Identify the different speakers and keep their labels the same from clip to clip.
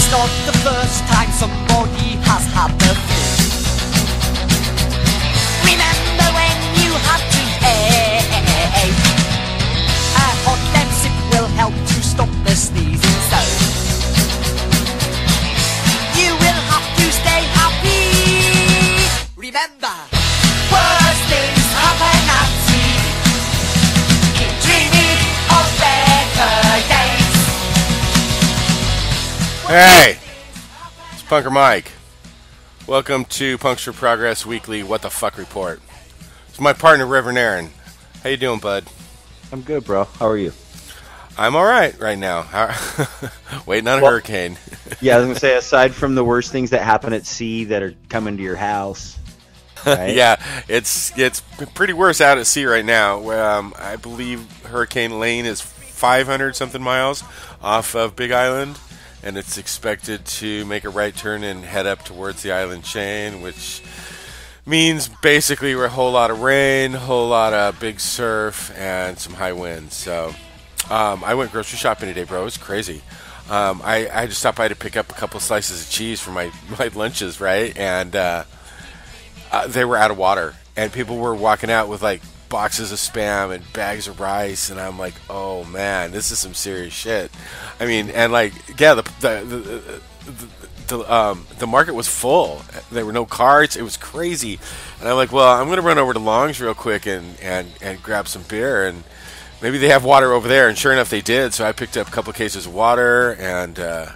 Speaker 1: It's not the first time somebody has had the flu. Remember when you had to ache? A hot Lemsip will help to stop the sneezing, so you will have to stay happy. Remember, worst things happen at sea. Keep dreaming of better days.
Speaker 2: Hey, it's Punker Mike. Welcome to Puncture Progress Weekly What the Fuck Report. It's my partner, Reverend Aaron. How you doing, bud?
Speaker 3: I'm good, bro. How are you?
Speaker 2: I'm all right now. Waiting on a hurricane.
Speaker 3: Yeah, I was going to say, aside from the worst things that happen at sea that are coming to your house. Right?
Speaker 2: Yeah, it's pretty worse out at sea right now. I believe Hurricane Lane is 500-something miles off of Big Island. And it's expected to make a right turn and head up towards the island chain, which means basically a whole lot of rain, a whole lot of big surf, and some high winds. So I went grocery shopping today, bro. It was crazy. I just stopped by to pick up a couple slices of cheese for my lunches, right? And they were out of water. And people were walking out with, like, boxes of Spam and bags of rice, and I'm like, oh man, this is some serious shit. I mean, and like, yeah, the market was full. There were no carts. It was crazy. And I'm like, well, I'm gonna run over to Long's real quick and grab some beer, and maybe they have water over there. And sure enough, they did. So I picked up a couple of cases of water and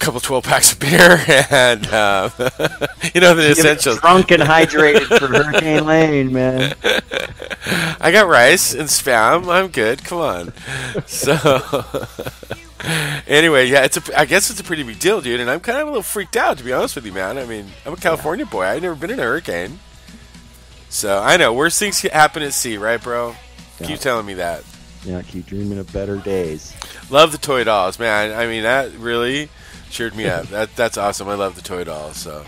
Speaker 2: couple 12 packs of beer and the essentials.
Speaker 3: Drunk and hydrated for Hurricane Lane, man.
Speaker 2: I got rice and Spam. I'm good. Come on. So anyway, yeah, I guess it's a pretty big deal, dude. And I'm kind of a little freaked out, to be honest with you, man. I mean, I'm a California boy. I've never been in a hurricane, so I know worse things happen at sea, right, bro?
Speaker 3: Yeah.
Speaker 2: Keep telling me that.
Speaker 3: Yeah, keep dreaming of better days.
Speaker 2: Love the toy dolls, man. I mean, that really cheered me up. That's awesome. I love the toy dolls. So,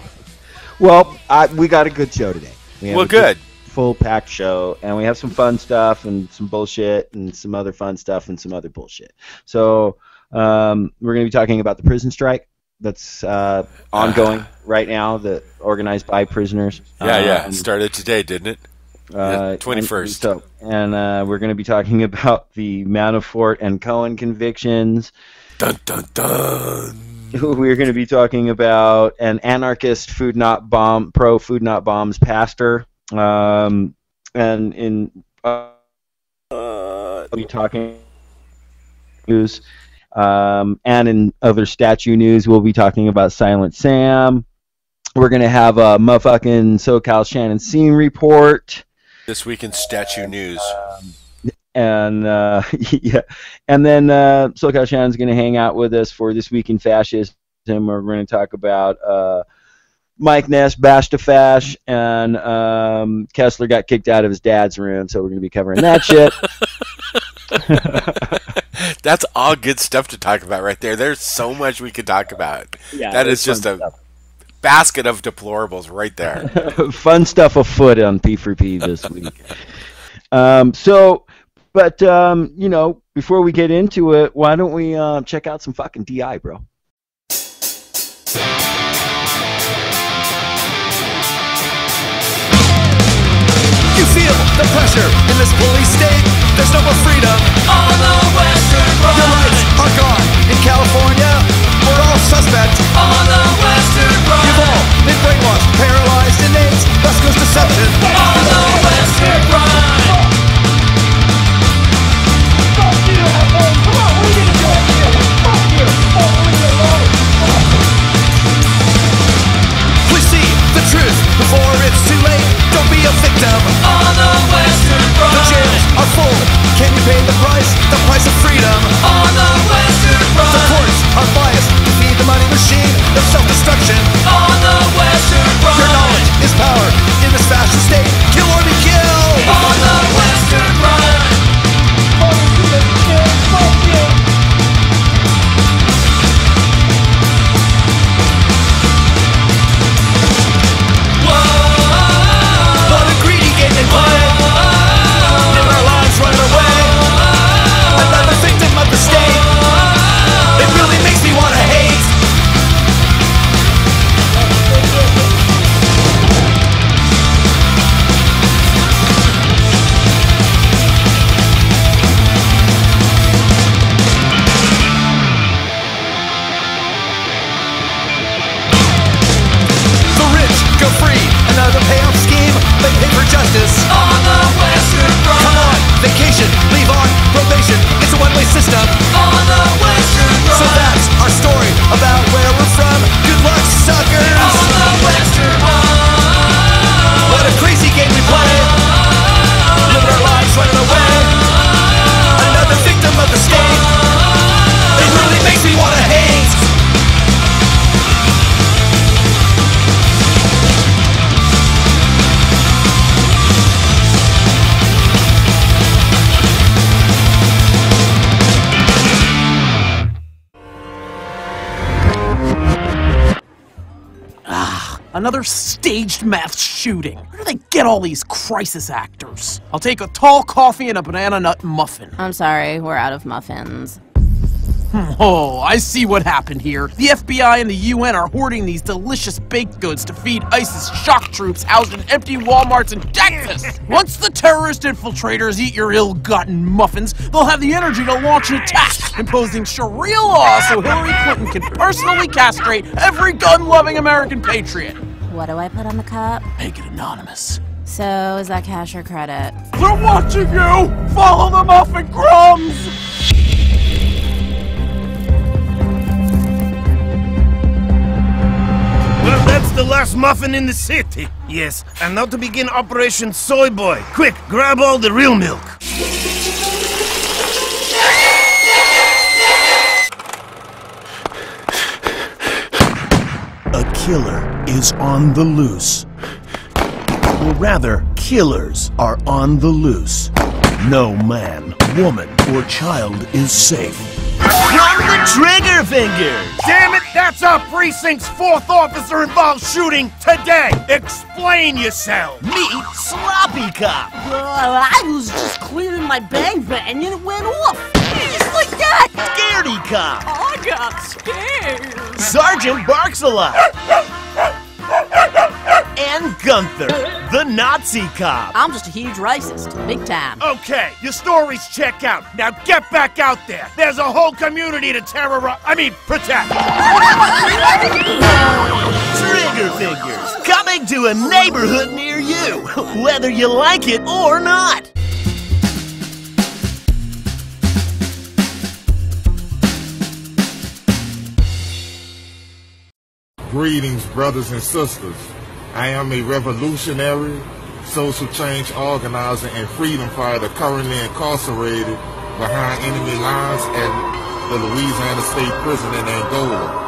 Speaker 3: well, we got a good show today.
Speaker 2: Good.
Speaker 3: Full packed show, and we have some fun stuff and some bullshit and some other fun stuff and some other bullshit. So we're going to be talking about the prison strike that's ongoing right now, that organized by prisoners.
Speaker 2: Yeah. It started today, didn't it? 21st.
Speaker 3: And we're going to be talking about the Manifort and Cohen convictions.
Speaker 2: Dun dun dun.
Speaker 3: We're going to be talking about an anarchist pro food not bombs pastor, and in be talking news, and in other statue news, we'll be talking about Silent Sam. We're going to have a motherfucking So-Cal Shannon Scene Report.
Speaker 2: This week in statue news.
Speaker 3: And yeah, and then So-Cal Shannon's going to hang out with us for This Week in Fascism. We're going to talk about Mike Ness Fash Bash, and Kessler got kicked out of his dad's room, so we're going to be covering that shit.
Speaker 2: That's all good stuff to talk about right there. There's so much we could talk about. Yeah, that is just a basket of deplorables right there.
Speaker 3: Fun stuff afoot on P4P this week. But before we get into it, why don't we check out some fucking DI, bro?
Speaker 4: You feel the pressure in this police state. There's no more freedom on the Western Front. Your rights are gone in California. We're all suspects on the Western Front. You've all been brainwashed, paralyzed, and AIDS. West Coast deception on the Western Front. Fuck you, asshole. Come on, what are you gonna do here? Fuck you. Oh, leave me alone. Please see the truth before it's too late. Don't be a victim on the Western Front. The jails are full. Can you pay the price? The price of freedom on the Western Front. The justice on the Western Front. Come on, vacation, leave on probation. It's a one-way system on the Western Front. So that's our story about where we're from. Good luck, suckers, on the Western Front. What a crazy game we play. Living our lives running away. Another victim of the state. It really makes me want to hate.
Speaker 5: Another staged mass shooting. Where do they get all these crisis actors? I'll take a tall coffee and a banana nut muffin.
Speaker 6: I'm sorry, we're out of muffins.
Speaker 5: Oh, I see what happened here. The FBI and the UN are hoarding these delicious baked goods to feed ISIS shock troops housed in empty Walmarts in Texas. Once the terrorist infiltrators eat your ill-gotten muffins, they'll have the energy to launch an attack, imposing Sharia law so Hillary Clinton can personally castrate every gun-loving American patriot.
Speaker 6: What do I put on the cup?
Speaker 5: Make it anonymous.
Speaker 6: So, is that cash or credit?
Speaker 5: They're watching you! Follow the muffin crumbs!
Speaker 7: Well, that's the last muffin in the city. Yes, and now to begin Operation Soy Boy. Quick, grab all the real milk. A killer is on the loose. Or rather, killers are on the loose. No man, woman, or child is safe.
Speaker 4: From the trigger fingers!
Speaker 7: Damn it, that's our precinct's 4th officer involved shooting today! Explain yourself!
Speaker 4: Meet Sloppy Cop!
Speaker 8: I was just cleaning my bang bang and it went off! Just like that!
Speaker 4: Scaredy Cop!
Speaker 8: I got scared!
Speaker 4: Sergeant Barks a Lot! And Gunther, the Nazi cop!
Speaker 8: I'm just a huge racist. Big time.
Speaker 7: Okay, your stories check out. Now get back out there. There's a whole community to protect.
Speaker 4: Trigger Fingers, coming to a neighborhood near you, whether you like it or not.
Speaker 9: Greetings, brothers and sisters. I am a revolutionary, social change organizer, and freedom fighter currently incarcerated behind enemy lines at the Louisiana State Prison in Angola.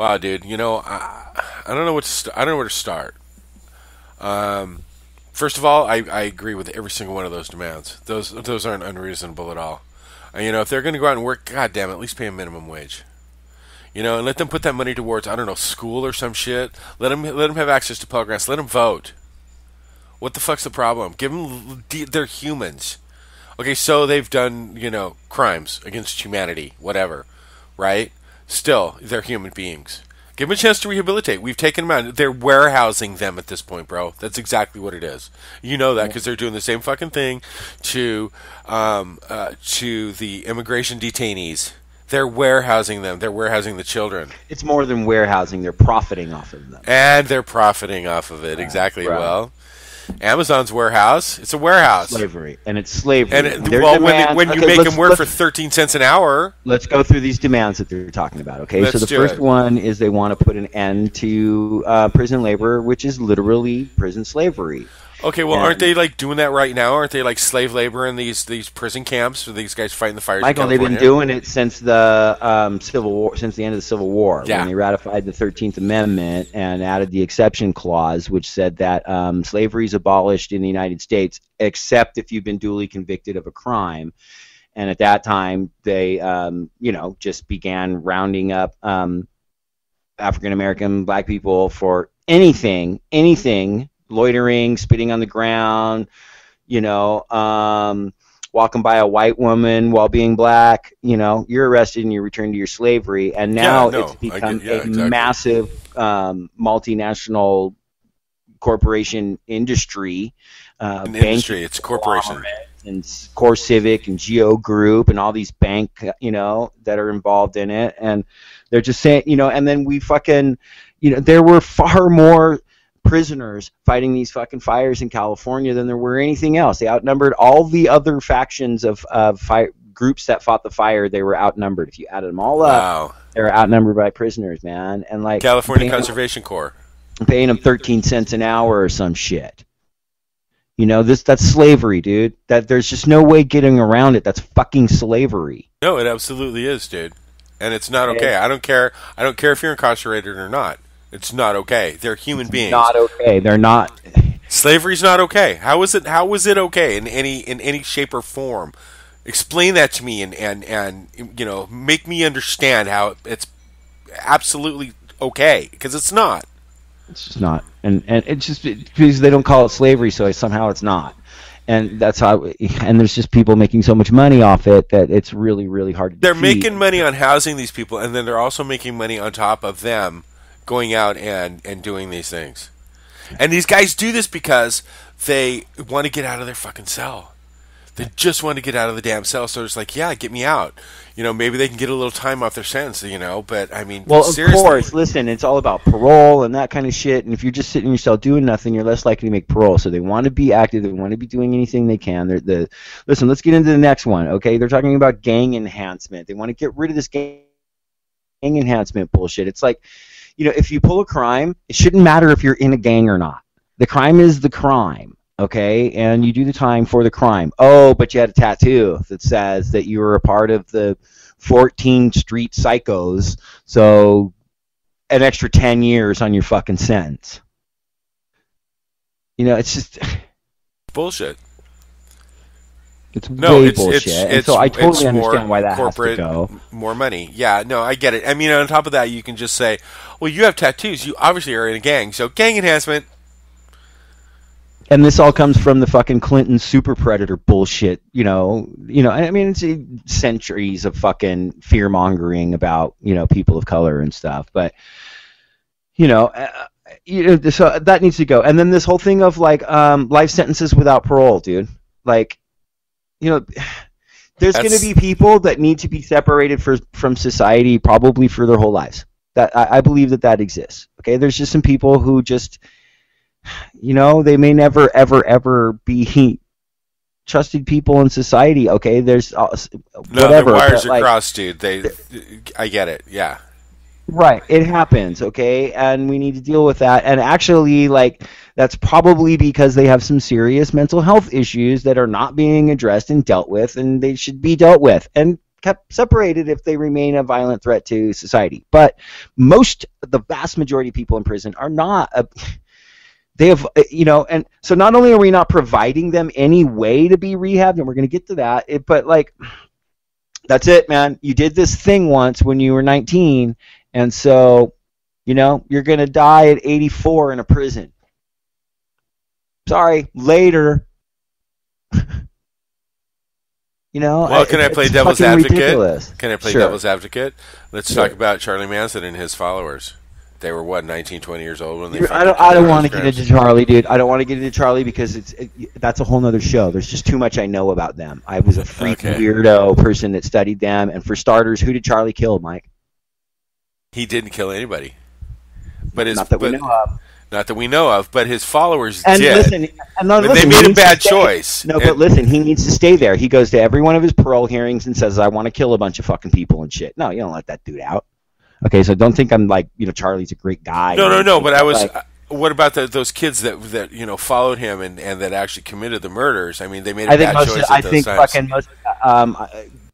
Speaker 2: Wow, dude. You know, I don't know I don't know where to start. First of all, I agree with every single one of those demands. Those aren't unreasonable at all. And, you know, if they're going to go out and work, God damn it, at least pay a minimum wage. You know, and let them put that money towards, I don't know, school or some shit. Let them have access to Pell Grants. Let them vote. What the fuck's the problem? Give them, they're humans. Okay, so they've done, you know, crimes against humanity, whatever, right? Still, they're human beings. Give them a chance to rehabilitate. We've taken them out. They're warehousing them at this point, bro. That's exactly what it is. You know that because they're doing the same fucking thing to the immigration detainees. They're warehousing them. They're warehousing the children.
Speaker 3: It's more than warehousing. They're profiting off of them.
Speaker 2: And they're profiting off of it. Exactly. Right. Well, Amazon's warehouse. It's a warehouse.
Speaker 3: Slavery. And it's slavery.
Speaker 2: And when you make them work for 13 cents an hour.
Speaker 3: Let's go through these demands that they're talking about, okay? So the first one is they want to put an end to prison labor, which is literally prison slavery.
Speaker 2: Okay, well, aren't they like doing that right now? Aren't they like slave labor in these prison camps? Or these guys fighting the fires?
Speaker 3: Michael, they've been doing it since the Civil War, since the end of the Civil War, when they ratified the 13th Amendment and added the exception clause, which said that slavery is abolished in the United States, except if you've been duly convicted of a crime. And at that time, they, just began rounding up African American, black people for anything. Loitering, spitting on the ground, walking by a white woman while being black, you're arrested and you return to your slavery. And now it's become massive multinational corporation industry.
Speaker 2: It's corporation.
Speaker 3: And Core Civic and Geo Group and all these bank, that are involved in it. And they're just saying, and then we fucking, there were far more prisoners fighting these fucking fires in California than there were anything else. They outnumbered all the other factions of groups that fought the fire. They were outnumbered. If you added them all up, they were outnumbered by prisoners, man. And like
Speaker 2: California Conservation Corps
Speaker 3: paying them 13 cents an hour or some shit. That's slavery, dude. That there's just no way getting around it. That's fucking slavery.
Speaker 2: No, it absolutely is, dude. And it's not okay. I don't care if you're incarcerated or not. It's not okay. They're human beings.
Speaker 3: Not okay. They're not.
Speaker 2: Slavery's not okay. How is it okay in any shape or form? Explain that to me and make me understand how it's absolutely okay, because it's not.
Speaker 3: It's just not. And it's just because they don't call it slavery, so somehow it's not. And that's how. And there's just people making so much money off it that it's really, really hard to
Speaker 2: They're
Speaker 3: defeat.
Speaker 2: making money on housing these people, and then they're also making money on top of them going out and doing these things. And these guys do this because they want to get out of their fucking cell. They just want to get out of the damn cell. So it's like, yeah, get me out. Maybe they can get a little time off their sentence, but I mean,
Speaker 3: well,
Speaker 2: seriously.
Speaker 3: Of course, listen, it's all about parole and that kind of shit. And if you're just sitting in your cell doing nothing, you're less likely to make parole. So they want to be active. They want to be doing anything they can. Listen, let's get into the next one, okay? They're talking about gang enhancement. They want to get rid of this gang enhancement bullshit. It's like, if you pull a crime, it shouldn't matter if you're in a gang or not. The crime is the crime, okay? And you do the time for the crime. Oh, but you had a tattoo that says that you were a part of the 14th Street Psychos, so an extra 10 years on your fucking sentence. It's just
Speaker 2: bullshit.
Speaker 3: It's way bullshit. So I totally understand why that has to go.
Speaker 2: More money. Yeah, no, I get it. I mean, on top of that, you can just say, well, you have tattoos. You obviously are in a gang. So gang enhancement.
Speaker 3: And this all comes from the fucking Clinton super predator bullshit. I mean, it's centuries of fucking fear mongering about, people of color and stuff. But, so that needs to go. And then this whole thing of like life sentences without parole, dude. Like, there's going to be people that need to be separated from society probably for their whole lives. That I believe that exists. Okay, there's just some people who just, they may never, ever, ever be trusted people in society. Okay, there's whatever.
Speaker 2: The wires are crossed, dude. I get it. Yeah.
Speaker 3: Right, it happens, okay, and we need to deal with that. And actually, that's probably because they have some serious mental health issues that are not being addressed and dealt with, and they should be dealt with. And kept separated if they remain a violent threat to society. But the vast majority of people in prison are not. They have, and so not only are we not providing them any way to be rehabbed, and we're going to get to that, but like, that's it, man. You did this thing once when you were 19, and so, you're going to die at 84 in a prison. Sorry, later.
Speaker 2: Well, can I play devil's advocate?
Speaker 3: Ridiculous.
Speaker 2: Can I play
Speaker 3: Sure.
Speaker 2: devil's advocate? Let's talk about Charlie Manson and his followers. They were 19, 20 years old when they.
Speaker 3: I don't want to get into Charlie, dude. I don't want to get into Charlie because that's a whole nother show. There's just too much I know about them. I was a freak weirdo person that studied them. And for starters, who did Charlie kill, Mike?
Speaker 2: He didn't kill anybody. But
Speaker 3: Not that we know of.
Speaker 2: Not that we know of, but his followers
Speaker 3: and
Speaker 2: did.
Speaker 3: Listen,
Speaker 2: they made a bad choice.
Speaker 3: No, but listen, he needs to stay there. He goes to every one of his parole hearings and says, I want to kill a bunch of fucking people and shit. No, you don't let that dude out. Okay, so don't think I'm like, Charlie's a great guy.
Speaker 2: No, but I was... what about those kids that followed him and that actually committed the murders? I mean, they made a bad choice at those times.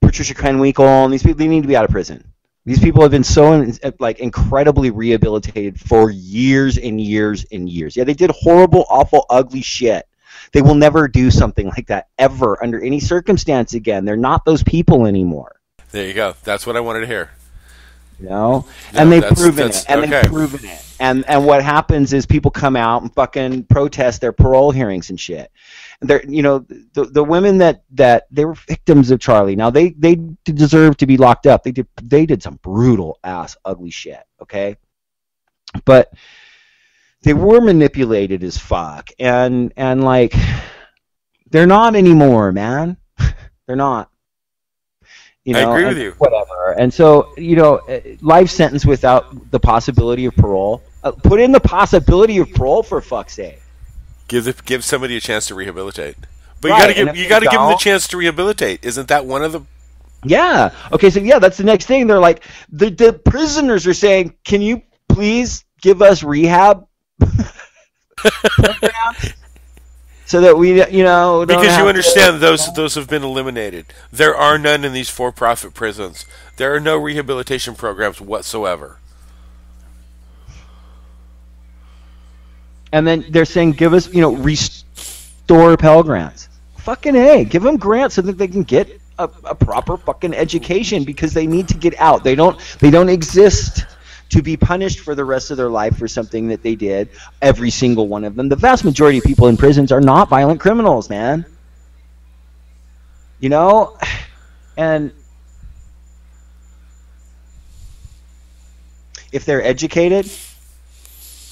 Speaker 3: Patricia Krenwinkel and these people, they need to be out of prison. These people have been so incredibly rehabilitated for years and years and years. Yeah, they did horrible, awful, ugly shit. They will never do something like that ever under any circumstance again. They're not those people anymore.
Speaker 2: There you go. That's what I wanted to hear.
Speaker 3: And they've proven it. And they've proven it. And what happens is people come out and fucking protest their parole hearings and shit. They're, the women that they were victims of Charlie. Now they deserve to be locked up. They did some brutal ass ugly shit. Okay, but they were manipulated as fuck, and like they're not anymore, man. They're not.
Speaker 2: I agree with you.
Speaker 3: Whatever. And so, life sentence without the possibility of parole. Put in the possibility of parole, for fuck's sake.
Speaker 2: Give somebody a chance to rehabilitate. But you got to give them the chance to rehabilitate. Isn't that one of the? Yeah.
Speaker 3: Okay. So that's the next thing. They're like the prisoners are saying, "Can you please give us rehab?" So that we, because
Speaker 2: you understand those have been eliminated. There are none in these for-profit prisons. There are no rehabilitation programs whatsoever.
Speaker 3: And then they're saying, give us, restore Pell Grants. Fucking A. Give them grants so that they can get a proper fucking education because they need to get out. They don't exist to be punished for the rest of their life for something that they did, every single one of them. The vast majority of people in prisons are not violent criminals, man. And if they're educated,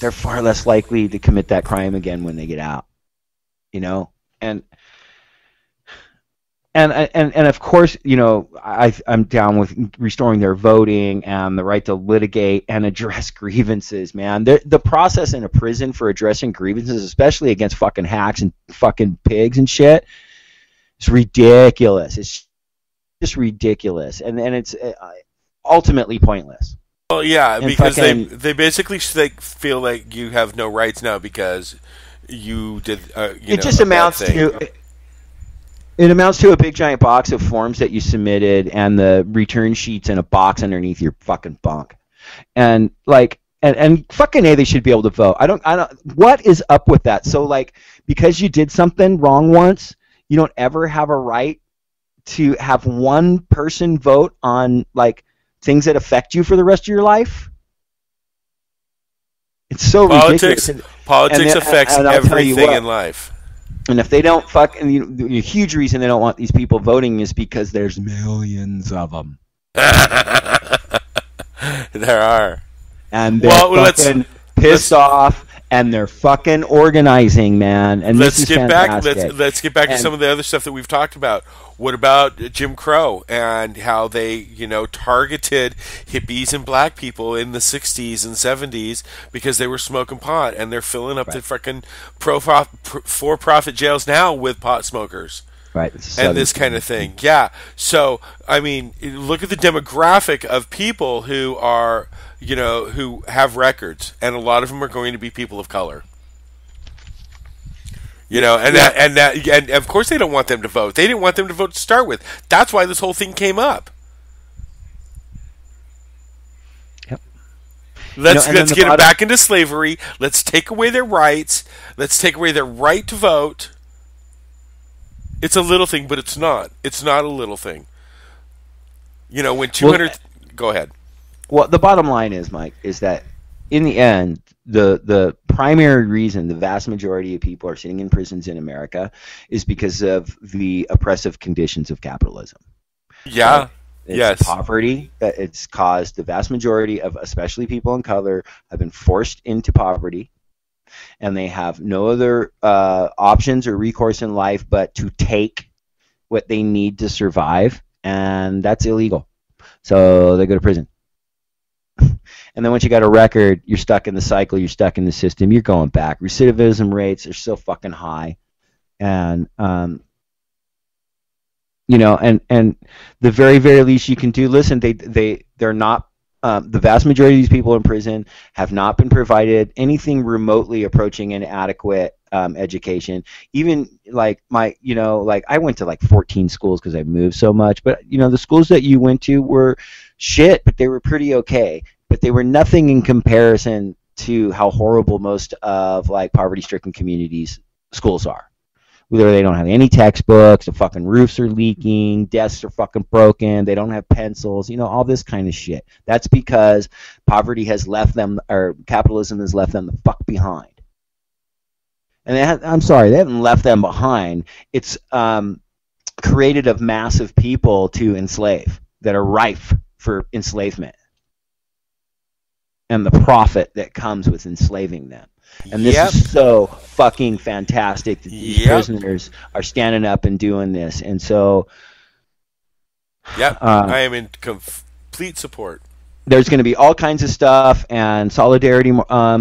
Speaker 3: they're far less likely to commit that crime again when they get out. And of course, I'm down with restoring their voting and the right to litigate and address grievances, man. The process in a prison for addressing grievances, especially against fucking hacks and fucking pigs and shit, is ridiculous. It's just ridiculous. And it's ultimately pointless.
Speaker 2: Well, yeah, because they basically feel like you have no rights now because you did,
Speaker 3: it just amounts to... It amounts to a big giant box of forms that you submitted and the return sheets in a box underneath your fucking bunk. And and fucking A, they should be able to vote. I don't what is up with that? So because you did something wrong once, you don't ever have a right to have one person vote on things that affect you for the rest of your life? It's so ridiculous.
Speaker 2: Politics affects everything in life.
Speaker 3: And if they don't the huge reason they don't want these people voting is because there's millions of them.
Speaker 2: There are.
Speaker 3: And they're pissed off, and they're fucking organizing, man. And
Speaker 2: let's get back to some of the other stuff that we've talked about. What about Jim Crow and how they, targeted hippies and black people in the 60s and 70s because they were smoking pot, and they're filling up the fucking for-profit jails now with pot smokers.
Speaker 3: Right.
Speaker 2: And this kind of thing. Yeah. So, I mean, look at the demographic of people who are, who have records, and a lot of them are going to be people of color. And of course they don't want them to vote. They didn't want them to vote to start with. That's why this whole thing came up. Let's get them back into slavery. Let's take away their rights. Let's take away their right to vote. It's a little thing, but it's not. It's not a little thing. When 200... Go ahead.
Speaker 3: Well, the bottom line is, Mike, is that in the end, the primary reason the vast majority of people are sitting in prisons in America is because of the oppressive conditions of capitalism.
Speaker 2: Yeah.
Speaker 3: It's poverty that it's caused. The vast majority of, especially people of color, have been forced into poverty, and they have no other options or recourse in life but to take what they need to survive, and that's illegal. So they go to prison. And then once you got a record, you're stuck in the cycle, you're stuck in the system, you're going back. Recidivism rates are so fucking high. And, and the very, very least you can do, listen, they're not, the vast majority of these people in prison have not been provided anything remotely approaching an adequate education. Even like I went to like 14 schools because I moved so much, but the schools that you went to were shit, but they were pretty okay. But they were nothing in comparison to how horrible most of like poverty-stricken communities' schools are. Whether they don't have any textbooks, the fucking roofs are leaking, desks are fucking broken, they don't have pencils, all this kind of shit. That's because poverty has left them, or capitalism has left them the fuck behind. And I'm sorry, they haven't left them behind. It's created a mass of people to enslave that are rife for enslavement and the profit that comes with enslaving them. And this is so fucking fantastic that these prisoners are standing up and doing this. And so
Speaker 2: I am in complete support.
Speaker 3: There's going to be all kinds of stuff and solidarity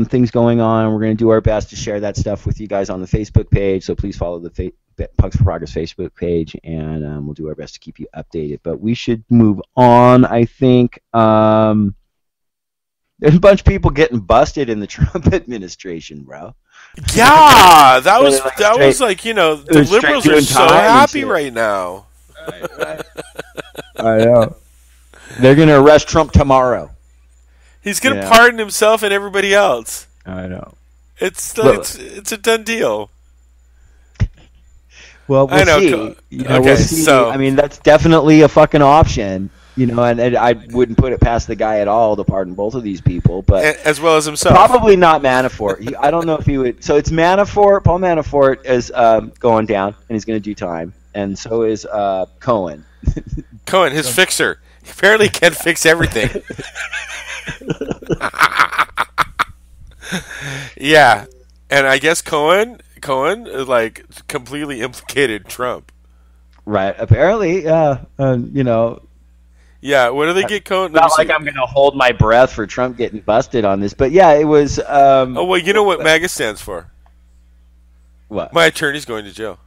Speaker 3: things going on. We're going to do our best to share that stuff with you guys on the Facebook page. So please follow the Pucks for Progress Facebook page, and we'll do our best to keep you updated. But we should move on, I think. There's a bunch of people getting busted in the Trump administration, bro.
Speaker 2: Yeah, that was like, the liberals are so happy right now.
Speaker 3: Right. I know. They're going to arrest Trump tomorrow.
Speaker 2: He's going to pardon himself and everybody else.
Speaker 3: I know.
Speaker 2: It's a done deal.
Speaker 3: Well, we'll see. We'll see. So, I mean, that's definitely a fucking option. And I wouldn't put it past the guy at all to pardon both of these people, but
Speaker 2: as well as himself.
Speaker 3: Probably not Manafort. I don't know if he would. So it's Manafort. Paul Manafort is going down, and he's going to do time, and so is Cohen.
Speaker 2: Cohen, his fixer. He apparently can fix everything. Yeah, and I guess Cohen like completely implicated Trump.
Speaker 3: Right. Apparently,
Speaker 2: Yeah, what do they get Cohen?
Speaker 3: Not like I'm going to hold my breath for Trump getting busted on this, but yeah, it was...
Speaker 2: oh, well, you know what MAGA stands for?
Speaker 3: What?
Speaker 2: My attorney's going to jail.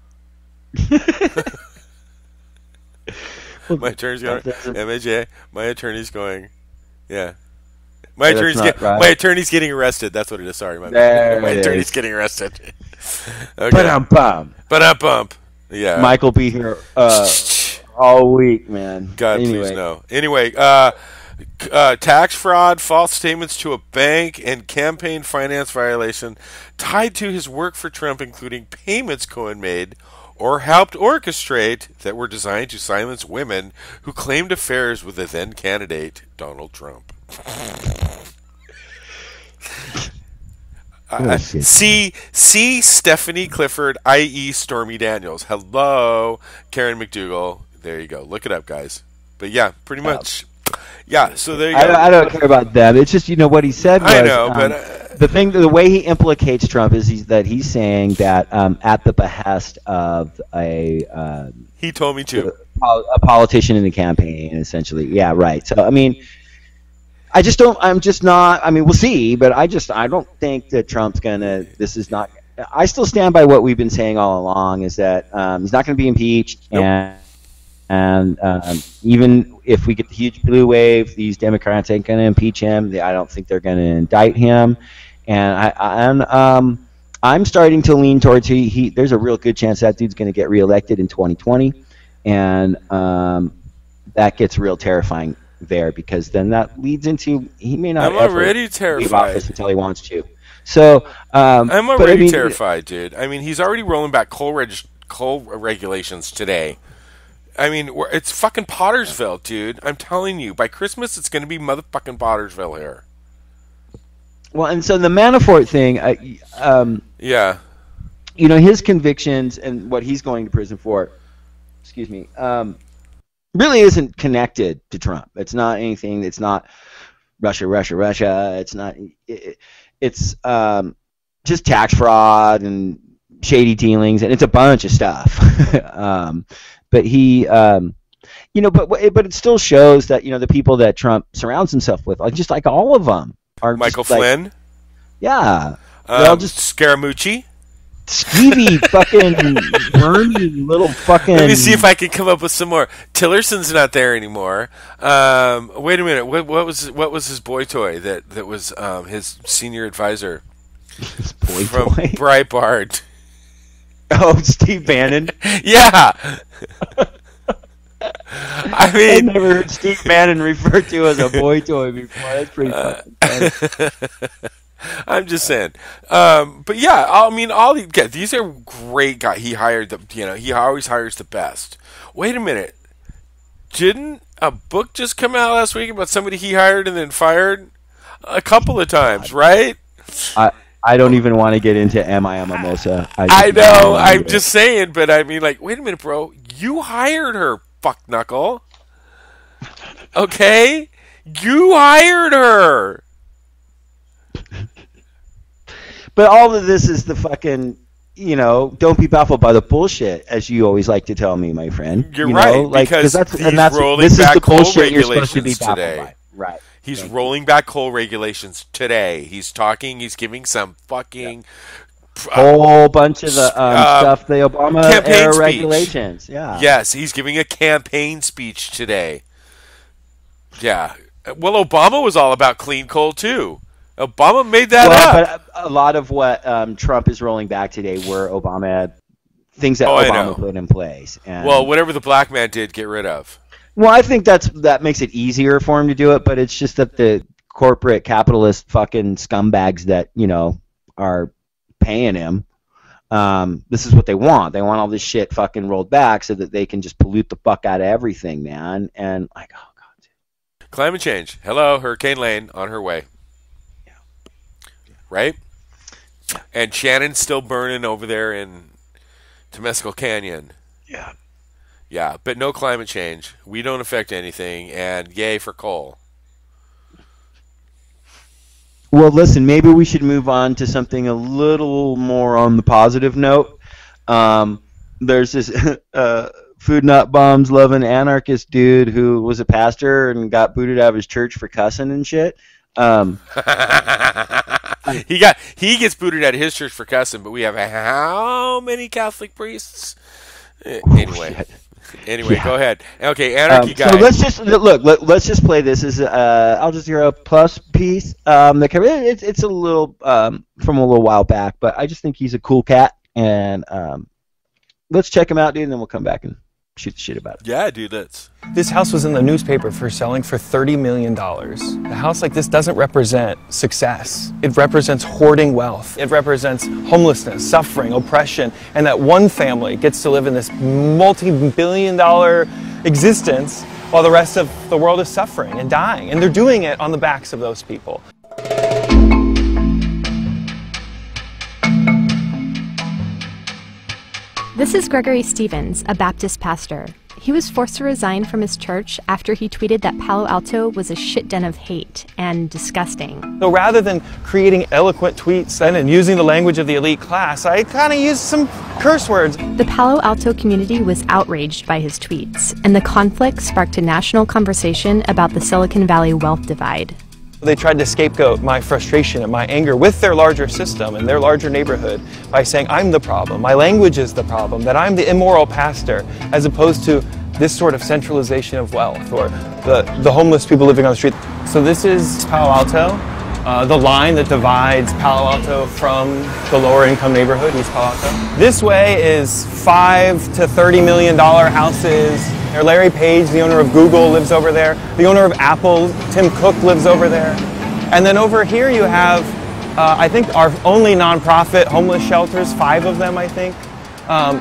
Speaker 2: My attorney's going... MAJ, my attorney's going... Yeah. My attorney's getting arrested. That's what it is. Sorry, my attorney's getting arrested. Okay. Ba-dum-bump. Yeah.
Speaker 3: Mike will be here... all week, man.
Speaker 2: God, please no. Anyway, tax fraud, false statements to a bank, and campaign finance violation tied to his work for Trump, including payments Cohen made or helped orchestrate that were designed to silence women who claimed affairs with the then candidate, Donald Trump. See Stephanie Clifford, i.e. Stormy Daniels. Hello, Karen McDougal. There you go. Look it up, guys. But yeah, pretty much. Yeah, so there you go.
Speaker 3: I don't care about that. It's just, what he said was...
Speaker 2: I know, but...
Speaker 3: the way he implicates Trump is that he's saying that at the behest of a...
Speaker 2: he told me to.
Speaker 3: A politician in the campaign, essentially. Yeah, right. So, I mean... we'll see, but I don't think that Trump's gonna... This is not... I still stand by what we've been saying all along, is that he's not going to be impeached,
Speaker 2: nope.
Speaker 3: And even if we get the huge blue wave, these Democrats ain't going to impeach him. I don't think they're going to indict him. And I'm starting to lean towards there's a real good chance that dude's going to get reelected in 2020, and that gets real terrifying there, because then that leads into he may not.
Speaker 2: I'm already terrified
Speaker 3: until he wants to. So
Speaker 2: I'm already terrified, dude. I mean, he's already rolling back coal regulations today. I mean, it's fucking Pottersville, dude. I'm telling you, by Christmas, it's going to be motherfucking Pottersville here.
Speaker 3: Well, and so the Manafort thing,
Speaker 2: yeah,
Speaker 3: you know, his convictions and what he's going to prison for, excuse me, really isn't connected to Trump. It's not anything. It's not Russia. It's not. It's just tax fraud and shady dealings, and it's a bunch of stuff. But he, you know, but it still shows that, you know, the people that Trump surrounds himself with, are just like all of them are.
Speaker 2: Michael Flynn.
Speaker 3: Like, yeah, they're all just
Speaker 2: Scaramucci.
Speaker 3: skeevy fucking wormy little fucking.
Speaker 2: Let me see if I can come up with some more. Tillerson's not there anymore. Wait a minute. What was his boy toy that was his senior advisor?
Speaker 3: His boy
Speaker 2: from
Speaker 3: toy?
Speaker 2: Breitbart.
Speaker 3: Oh, Steve Bannon.
Speaker 2: Yeah. I mean,
Speaker 3: I've never heard Steve Bannon referred to as a boy toy before. That's pretty fucking funny.
Speaker 2: I'm just saying. But yeah, I mean, these are great guys. He hired them. You know, he always hires the best. Wait a minute. Didn't a book just come out last week about somebody he hired and then fired a couple of times, right?
Speaker 3: I don't even want to get into Am I a Mimosa.
Speaker 2: I know. I'm just saying, but I mean, like, wait a minute, bro. You hired her, fuck knuckle. Okay? You hired her.
Speaker 3: But all of this is the fucking, you know, don't be baffled by the bullshit, as you always like to tell me, my friend.
Speaker 2: You're
Speaker 3: you
Speaker 2: right,
Speaker 3: know? Like,
Speaker 2: because
Speaker 3: this is the bullshit you're supposed to be baffled by. Right.
Speaker 2: He's rolling back coal regulations today. He's giving some fucking
Speaker 3: whole bunch of the stuff, the Obama era
Speaker 2: speech.
Speaker 3: Regulations. Yeah.
Speaker 2: Yes, he's giving a campaign speech today. Yeah. Well, Obama was all about clean coal too. Obama made that up.
Speaker 3: But a lot of what Trump is rolling back today were things that Obama put in place. And,
Speaker 2: well, whatever the black man did, get rid of.
Speaker 3: Well, I think that makes it easier for him to do it, but it's just that the corporate capitalist fucking scumbags that, you know, are paying him, this is what they want. They want all this shit fucking rolled back so that they can just pollute the fuck out of everything, man. And like, oh god, dude.
Speaker 2: Climate change. Hello, Hurricane Lane on her way.
Speaker 3: Yeah.
Speaker 2: Right? And Shannon's still burning over there in Temescal Canyon.
Speaker 3: Yeah.
Speaker 2: Yeah, but no climate change. We don't affect anything, and yay for coal.
Speaker 3: Well, listen, maybe we should move on to something a little more on the positive note. There's this food nut bombs loving anarchist dude who was a pastor and got booted out of his church for cussing and shit.
Speaker 2: He gets booted out of his church for cussing, but we have how many Catholic priests? Anyway. Anyway, yeah. Go ahead. Okay, Anarchy guy.
Speaker 3: So let's just play this as Al Jazeera Plus piece. It's a little from a little while back, but I just think he's a cool cat, and let's check him out, dude, and then we'll come back and shoot the shit about it.
Speaker 2: Yeah, dude, let's.
Speaker 10: This house was in the newspaper for selling for $30 million. A house like this doesn't represent success. It represents hoarding wealth. It represents homelessness, suffering, oppression, and that one family gets to live in this multi-billion-dollar existence while the rest of the world is suffering and dying. And they're doing it on the backs of those people.
Speaker 11: This is Gregory Stevens, a Baptist pastor. He was forced to resign from his church after he tweeted that Palo Alto was a shit den of hate and disgusting.
Speaker 10: So rather than creating eloquent tweets and using the language of the elite class, I kind of used some curse words.
Speaker 11: The Palo Alto community was outraged by his tweets, and the conflict sparked a national conversation about the Silicon Valley wealth divide.
Speaker 10: They tried to scapegoat my frustration and my anger with their larger system and their larger neighborhood by saying I'm the problem, my language is the problem, that I'm the immoral pastor, as opposed to this sort of centralization of wealth or the homeless people living on the street. So this is Palo Alto, the line that divides Palo Alto from the lower income neighborhood, East Palo Alto. This way is $5 to $30 million houses Or Larry Page, the owner of Google, lives over there. The owner of Apple, Tim Cook, lives over there. And then over here you have, I think, our only nonprofit homeless shelters, 5 of them, I think.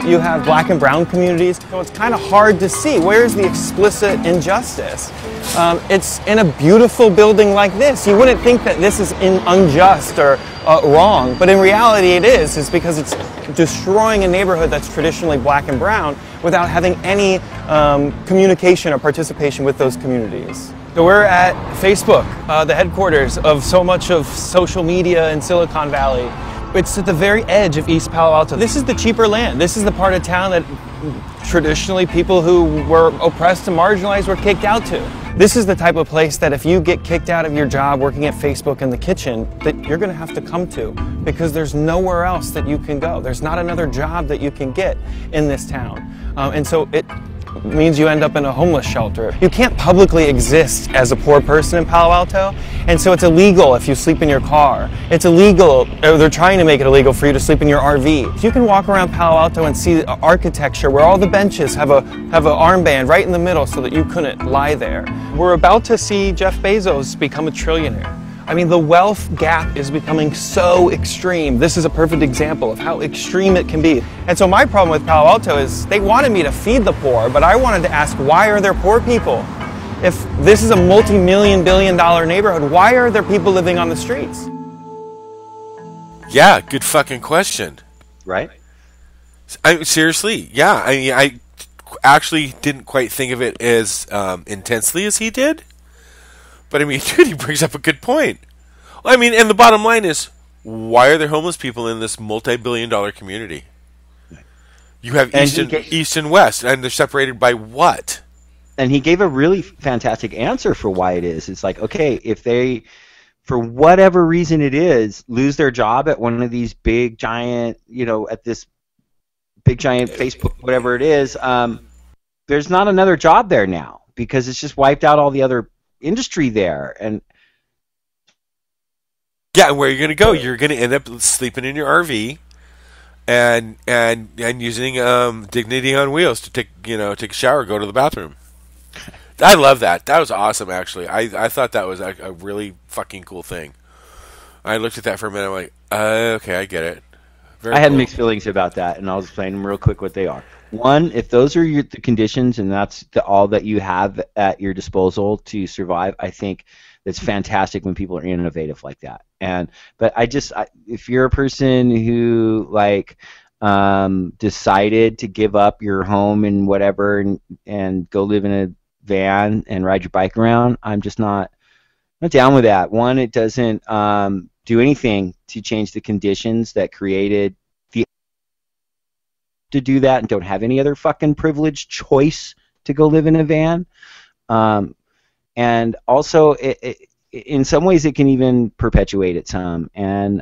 Speaker 10: You have black and brown communities, so it's kind of hard to see where's the explicit injustice. It's in a beautiful building like this. You wouldn't think that this is unjust or wrong, but in reality it is because it's destroying a neighborhood that's traditionally black and brown without having any communication or participation with those communities. So we're at Facebook, the headquarters of so much of social media in Silicon Valley. It's at the very edge of East Palo Alto. This is the cheaper land. This is the part of town that traditionally people who were oppressed and marginalized were kicked out to. This is the type of place that if you get kicked out of your job working at Facebook in the kitchen, that you're going to have to come to because there's nowhere else that you can go. There's not another job that you can get in this town. And so it means you end up in a homeless shelter. You can't publicly exist as a poor person in Palo Alto, and so it's illegal if you sleep in your car. It's illegal, or they're trying to make it illegal for you to sleep in your RV. You can walk around Palo Alto and see architecture where all the benches have an armband right in the middle so that you couldn't lie there. We're about to see Jeff Bezos become a trillionaire. I mean, the wealth gap is becoming so extreme. This is a perfect example of how extreme it can be. And so my problem with Palo Alto is they wanted me to feed the poor, but I wanted to ask, why are there poor people? If this is a multi-million, billion-dollar neighborhood, why are there people living on the streets?
Speaker 2: Yeah, good fucking question.
Speaker 3: Right?
Speaker 2: Seriously, yeah. I mean, I actually didn't quite think of it as intensely as he did. But I mean, dude, he brings up a good point. I mean, and the bottom line is, why are there homeless people in this multi-billion-dollar community? You have east and west, and they're separated by what?
Speaker 3: And he gave a really fantastic answer for why it is. It's like, okay, if they, for whatever reason it is, lose their job at one of these big, giant, at this big, giant Facebook, whatever it is, there's not another job there now because it's just wiped out all the other industry there. And
Speaker 2: yeah, where you're going to go? You're going to end up sleeping in your RV and using Dignity on Wheels to take a shower, go to the bathroom. I love that. That was awesome, actually. I thought that was a really fucking cool thing. I looked at that for a minute. I'm like, okay, I get it.
Speaker 3: I had mixed feelings about that, and I'll explain them real quick what they are. One, if those are the conditions and that's all that you have at your disposal to survive, I think it's fantastic when people are innovative like that. But if you're a person who decided to give up your home and whatever and go live in a van and ride your bike around, I'm just not down with that. One, it doesn't do anything to change the conditions that created to do that and don't have any other fucking privileged choice to go live in a van. And also, in some ways, it can even perpetuate it some. And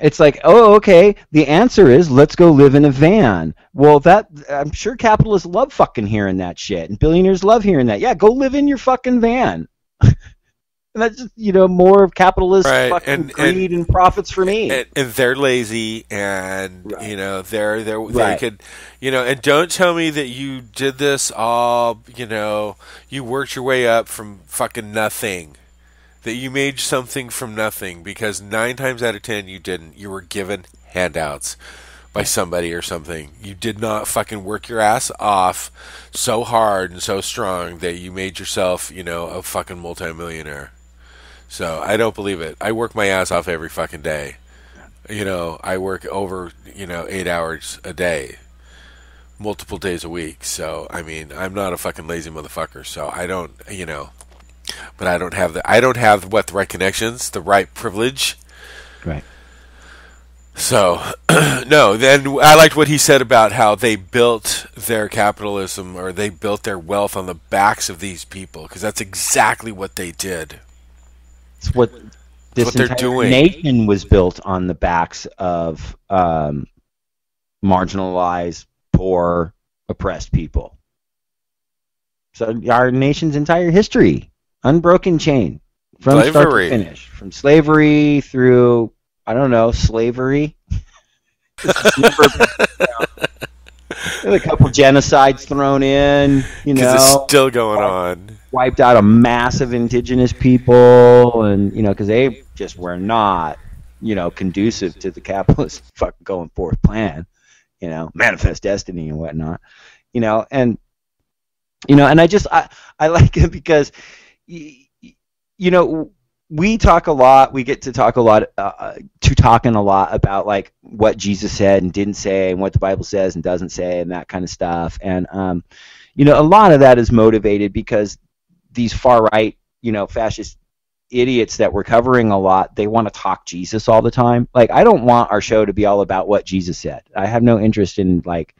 Speaker 3: it's like, oh, okay, the answer is let's go live in a van. Well, I'm sure capitalists love fucking hearing that shit, and billionaires love hearing that. Yeah, go live in your fucking van. And that's just, more of capitalist fucking greed and profits for me.
Speaker 2: And they're lazy, and they could, and don't tell me that you did this all, you worked your way up from fucking nothing, that you made something from nothing, because 9 times out of 10 you didn't. You were given handouts by somebody or something. You did not fucking work your ass off so hard and so strong that you made yourself, a fucking multimillionaire. So I don't believe it. I work my ass off every fucking day. I work over, 8 hours a day, multiple days a week. So, I mean, I'm not a fucking lazy motherfucker. So I don't, but I don't have the right connections, the right privilege.
Speaker 3: Right.
Speaker 2: So, no, then I liked what he said about how they built their capitalism, or they built their wealth on the backs of these people, because that's exactly what they did.
Speaker 3: It's what this entire nation was built on the backs of marginalized, poor, oppressed people. So our nation's entire history, unbroken chain, from start to finish, from slavery through, I don't know, slavery. a couple genocides thrown in, you know.
Speaker 2: Because it's still going on.
Speaker 3: Wiped out a massive indigenous people, and, you know, because they just were not, you know, conducive to the capitalist fucking going forth plan, you know, manifest destiny and whatnot, you know, and, you know, and I like it because, you know, we talk a lot, we get to talk a lot, talking a lot about, like, what Jesus said and didn't say and what the Bible says and doesn't say and that kind of stuff. And, you know, a lot of that is motivated because these far-right, you know, fascist idiots that we're covering a lot, they want to talk Jesus all the time. Like, I don't want our show to be all about what Jesus said. I have no interest in, like,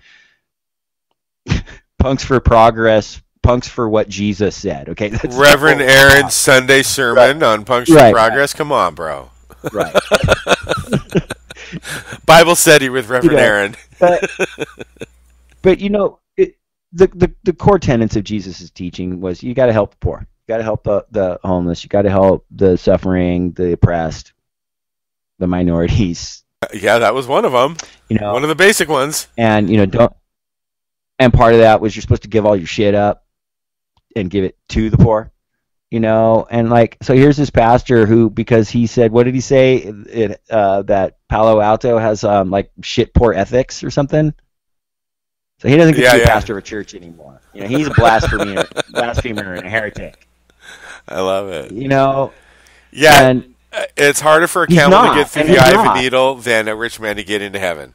Speaker 3: punks for progress, punks for what Jesus said. Okay, that's
Speaker 2: Reverend Aaron's Sunday sermon on punks for progress. Come on, bro.
Speaker 3: Right.
Speaker 2: Bible study with Reverend Aaron.
Speaker 3: But you know, the core tenets of Jesus' teaching was you got to help the poor, you got to help the homeless, you got to help the suffering, the oppressed, the minorities.
Speaker 2: Yeah, that was one of them.
Speaker 3: You know,
Speaker 2: one of the basic ones.
Speaker 3: And you know, don't. And part of that was you're supposed to give all your shit up and give it to the poor, you know. And like, so here's this pastor who, because he said, what did he say? That Palo Alto has like shit poor ethics or something. So he doesn't get to be a pastor of a church anymore. You know, he's a blasphemer and a heretic.
Speaker 2: I love it.
Speaker 3: You know.
Speaker 2: Yeah. And it's harder for a camel to get through the eye of a needle than a rich man to get into heaven.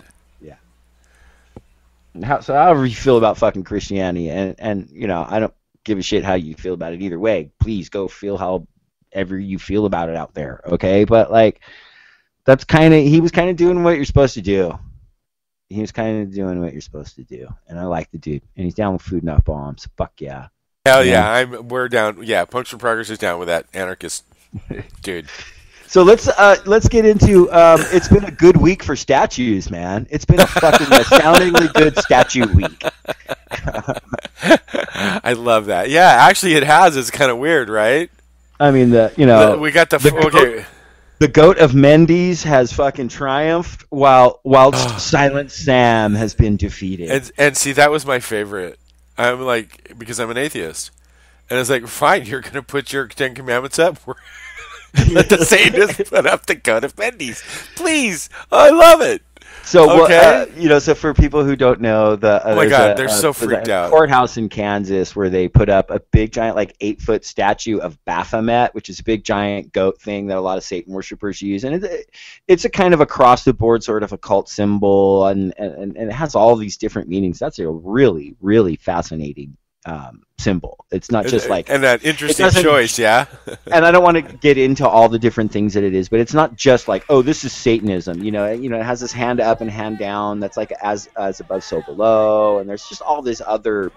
Speaker 3: So however you feel about fucking Christianity, and you know, I don't give a shit how you feel about it either way. Please go feel however you feel about it out there, okay? But like, he was kind of doing what you're supposed to do. He was kind of doing what you're supposed to do, and I like the dude, and he's down with food and bombs. Fuck yeah.
Speaker 2: Hell yeah, we're down. Yeah, Punks for Progress is down with that anarchist dude.
Speaker 3: So let's get into it's been a good week for statues, man. It's been a fucking astoundingly good statue week.
Speaker 2: I love that. Yeah, actually it has. It's kind of weird, right?
Speaker 3: I mean,
Speaker 2: we got
Speaker 3: the goat of Mendes has fucking triumphed whilst Silent Sam has been defeated.
Speaker 2: And see, that was my favorite. I'm like, because I'm an atheist. And it's like, fine, you're going to put your 10 Commandments up? Let the Satanists put up the goat of Mendes, please. I love it.
Speaker 3: So, you know, so for people who don't know,
Speaker 2: oh my God, they're so freaked out.
Speaker 3: Courthouse in Kansas where they put up a big giant, like 8-foot statue of Baphomet, which is a big giant goat thing that a lot of Satan worshipers use, and it's a kind of across the board sort of occult symbol, and it has all these different meanings. That's a really, really fascinating symbol. It's not just like,
Speaker 2: and that interesting choice, yeah.
Speaker 3: And I don't want to get into all the different things that it is, but it's not just like, oh, this is Satanism. You know, it has this hand up and hand down. That's like as above, so below, and there's just all this other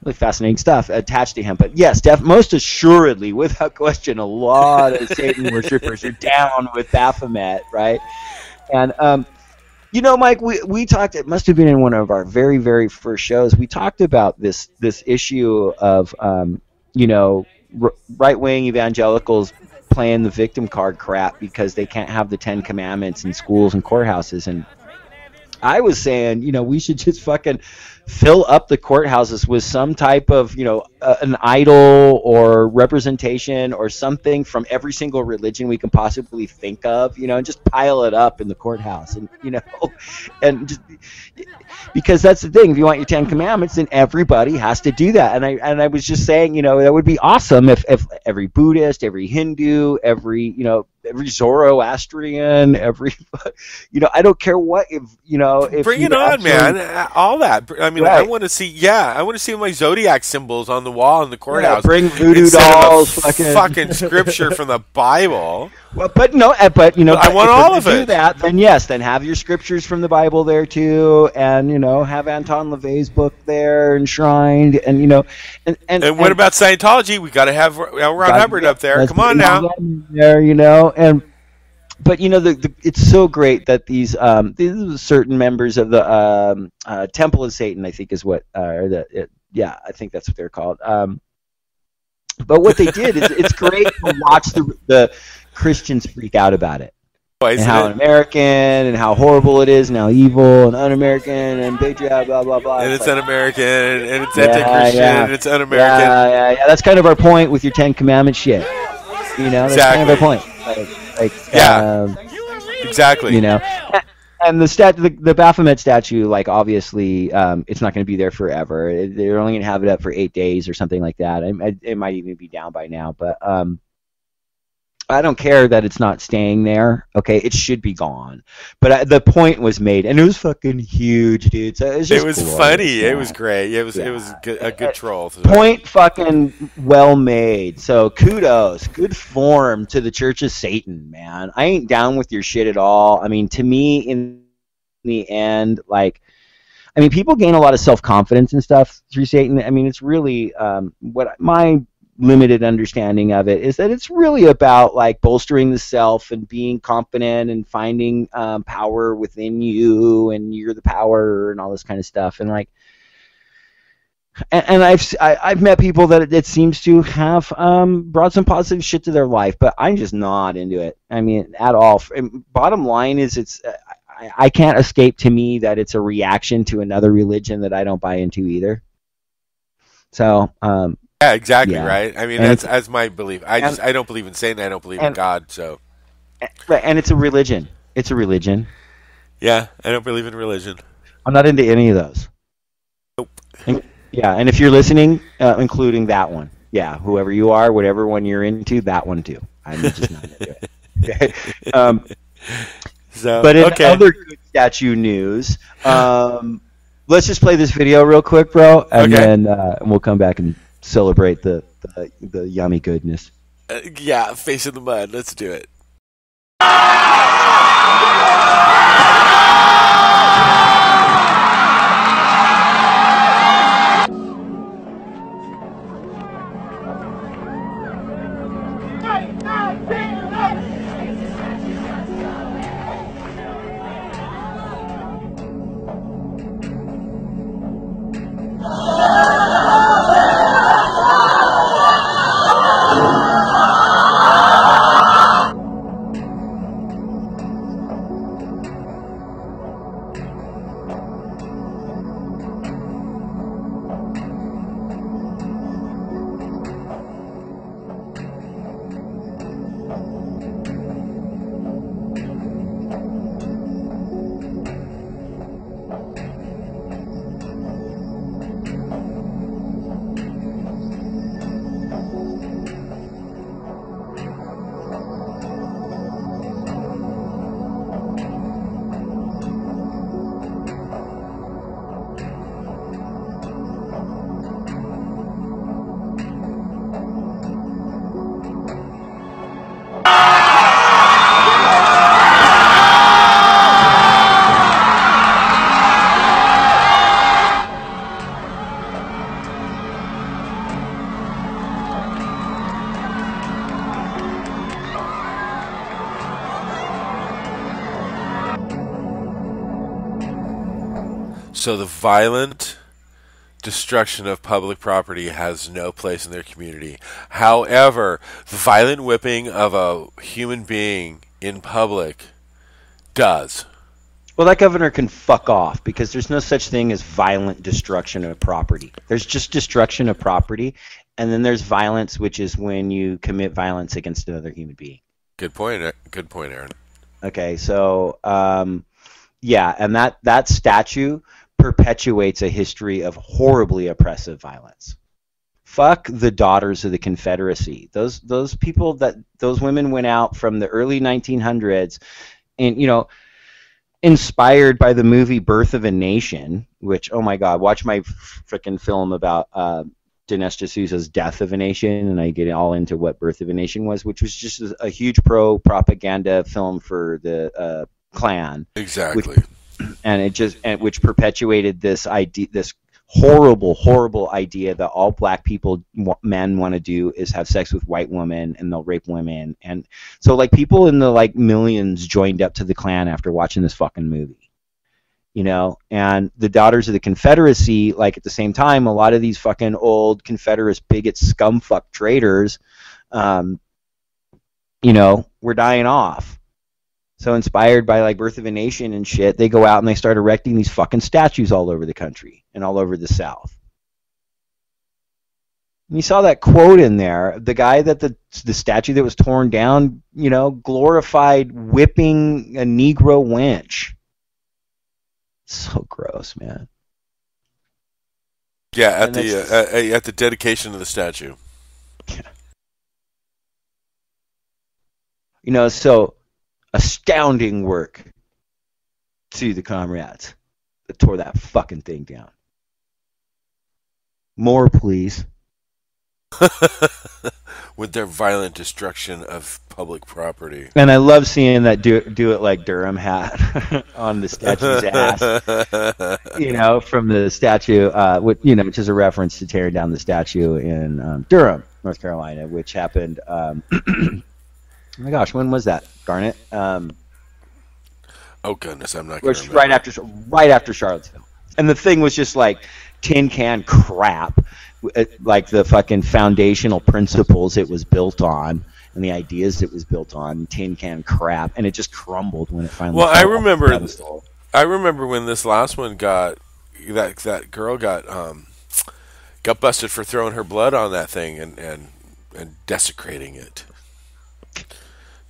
Speaker 3: really fascinating stuff attached to him. But yes, most assuredly, without question, a lot of Satan worshipers are down with Baphomet, right? And you know, Mike, we talked, it must have been in one of our very, very first shows, we talked about this issue of, you know, right-wing evangelicals playing the victim card crap because they can't have the 10 Commandments in schools and courthouses. And I was saying, you know, we should just fucking fill up the courthouses with some type of, you know, an idol or representation or something from every single religion we can possibly think of, you know, and just pile it up in the courthouse. And, you know, and just, because that's the thing, if you want your 10 Commandments, then everybody has to do that. And I was just saying, you know, that would be awesome if every Buddhist, every Hindu, every Zoroastrian, you know, I don't care what,
Speaker 2: bring it on, man. All that. I mean, right. I want to see my zodiac symbols on the wall in the courthouse.
Speaker 3: Yeah, bring voodoo dolls,
Speaker 2: fucking scripture from the Bible.
Speaker 3: Well, but you know,
Speaker 2: I want all of it.
Speaker 3: Do that, then yes, then have your scriptures from the Bible there too, and you know, have Anton LaVey's book there enshrined, and you know,
Speaker 2: and what about Scientology? We got to have Ron Hubbard up there. Come on now,
Speaker 3: there, you know, but you know, it's so great that these certain members of the Temple of Satan, I think is what, I think that's what they're called. But what they did is it's great to watch the Christians freak out about it. and how un-American and how horrible it is and how evil and un-American and patriot, blah, blah, blah.
Speaker 2: And it's un-American and it's anti-Christian and it's un-American.
Speaker 3: Yeah. That's kind of our point with your Ten Commandments shit. You know, that's kind of our point.
Speaker 2: Exactly.
Speaker 3: You know, and the Baphomet statue, like, obviously, it's not going to be there forever. They're only going to have it up for 8 days or something like that. It might even be down by now, but I don't care that it's not staying there. Okay, it should be gone. But the point was made, and it was fucking huge, dude. So it was
Speaker 2: funny. Yeah. It was great. It was a good troll.
Speaker 3: Point fucking well made. So kudos, good form to the Church of Satan, man. I ain't down with your shit at all. I mean, to me, in the end, like, I mean, people gain a lot of self-confidence and stuff through Satan. I mean, it's really what my limited understanding of it is that it's really about, like, bolstering the self and being confident and finding power within you, and you're the power and all this kind of stuff. And, like, and I've met people that it seems to have brought some positive shit to their life, but I'm just not into it. I mean, at all. Bottom line is, I can't escape, to me, that it's a reaction to another religion that I don't buy into either. So
Speaker 2: yeah, exactly, right? I mean, that's my belief. I don't believe in Satan. I don't believe in God. So,
Speaker 3: and it's a religion. It's a religion.
Speaker 2: Yeah, I don't believe in religion.
Speaker 3: I'm not into any of those.
Speaker 2: Nope.
Speaker 3: And if you're listening, including that one, whoever you are, whatever one you're into, that one too. I'm just not into it. Okay. But in other good statue news, let's just play this video real quick, bro, and then we'll come back and celebrate the yummy goodness.
Speaker 2: Face in the mud. Let's do it. So the violent destruction of public property has no place in their community. However, the violent whipping of a human being in public does.
Speaker 3: Well, that governor can fuck off, because there's no such thing as violent destruction of property. There's just destruction of property, and then there's violence, which is when you commit violence against another human being.
Speaker 2: Good point, Aaron.
Speaker 3: Okay, so and that statue perpetuates a history of horribly oppressive violence. Fuck the Daughters of the Confederacy. Those women went out from the early 1900s, and inspired by the movie Birth of a Nation, which, oh my God, watch my frickin' film about Dinesh D'Souza's Death of a Nation, and I get all into what Birth of a Nation was, which was just a huge pro-propaganda film for the Klan.
Speaker 2: Exactly.
Speaker 3: Which perpetuated this idea, this horrible idea that all black men want to do is have sex with white women, and they'll rape women. And so, like, people in the millions joined up to the Klan after watching this fucking movie. And the Daughters of the Confederacy, at the same time, a lot of these fucking old Confederate bigots, scumfuck traitors, were dying off. So inspired by like Birth of a Nation and shit, they go out and they start erecting these fucking statues all over the country and all over the South. And you saw that quote in there. The guy that the statue that was torn down, you know, glorified whipping a Negro wench. So gross, man.
Speaker 2: Yeah, at the dedication of the statue.
Speaker 3: Yeah. You know, so astounding work to the comrades that tore that fucking thing down. More, please.
Speaker 2: With their violent destruction of public property.
Speaker 3: And I love seeing that do it like Durham hat on the statue's ass. You know, from the statue, which is a reference to tearing down the statue in Durham, North Carolina, which happened. Oh my gosh, when was that? Darn it!
Speaker 2: Oh goodness, I'm not going to remember.
Speaker 3: Right after Charlottesville, and the thing was just like tin can crap. Like the fucking foundational principles it was built on and the ideas it was built on, tin can crap, and it just crumbled when it finally.
Speaker 2: Well, I remember when this last one got that girl got busted for throwing her blood on that thing and desecrating it.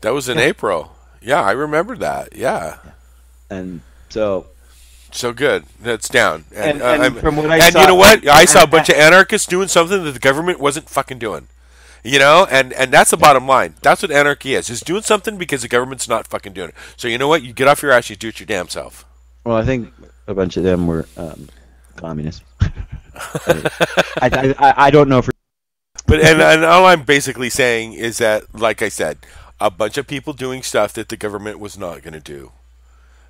Speaker 2: That was in April. Yeah, I remember that. Yeah,
Speaker 3: and so
Speaker 2: good. That's down. And
Speaker 3: from what I saw,
Speaker 2: you know what? I saw a bunch of anarchists doing something that the government wasn't fucking doing. You know, and that's the bottom line. That's what anarchy is doing something because the government's not fucking doing it. So you know what? You get off your ass, you do it your damn self.
Speaker 3: Well, I think a bunch of them were communists. I don't know for.
Speaker 2: But and all I'm basically saying is that, like I said, a bunch of people doing stuff that the government was not going to do.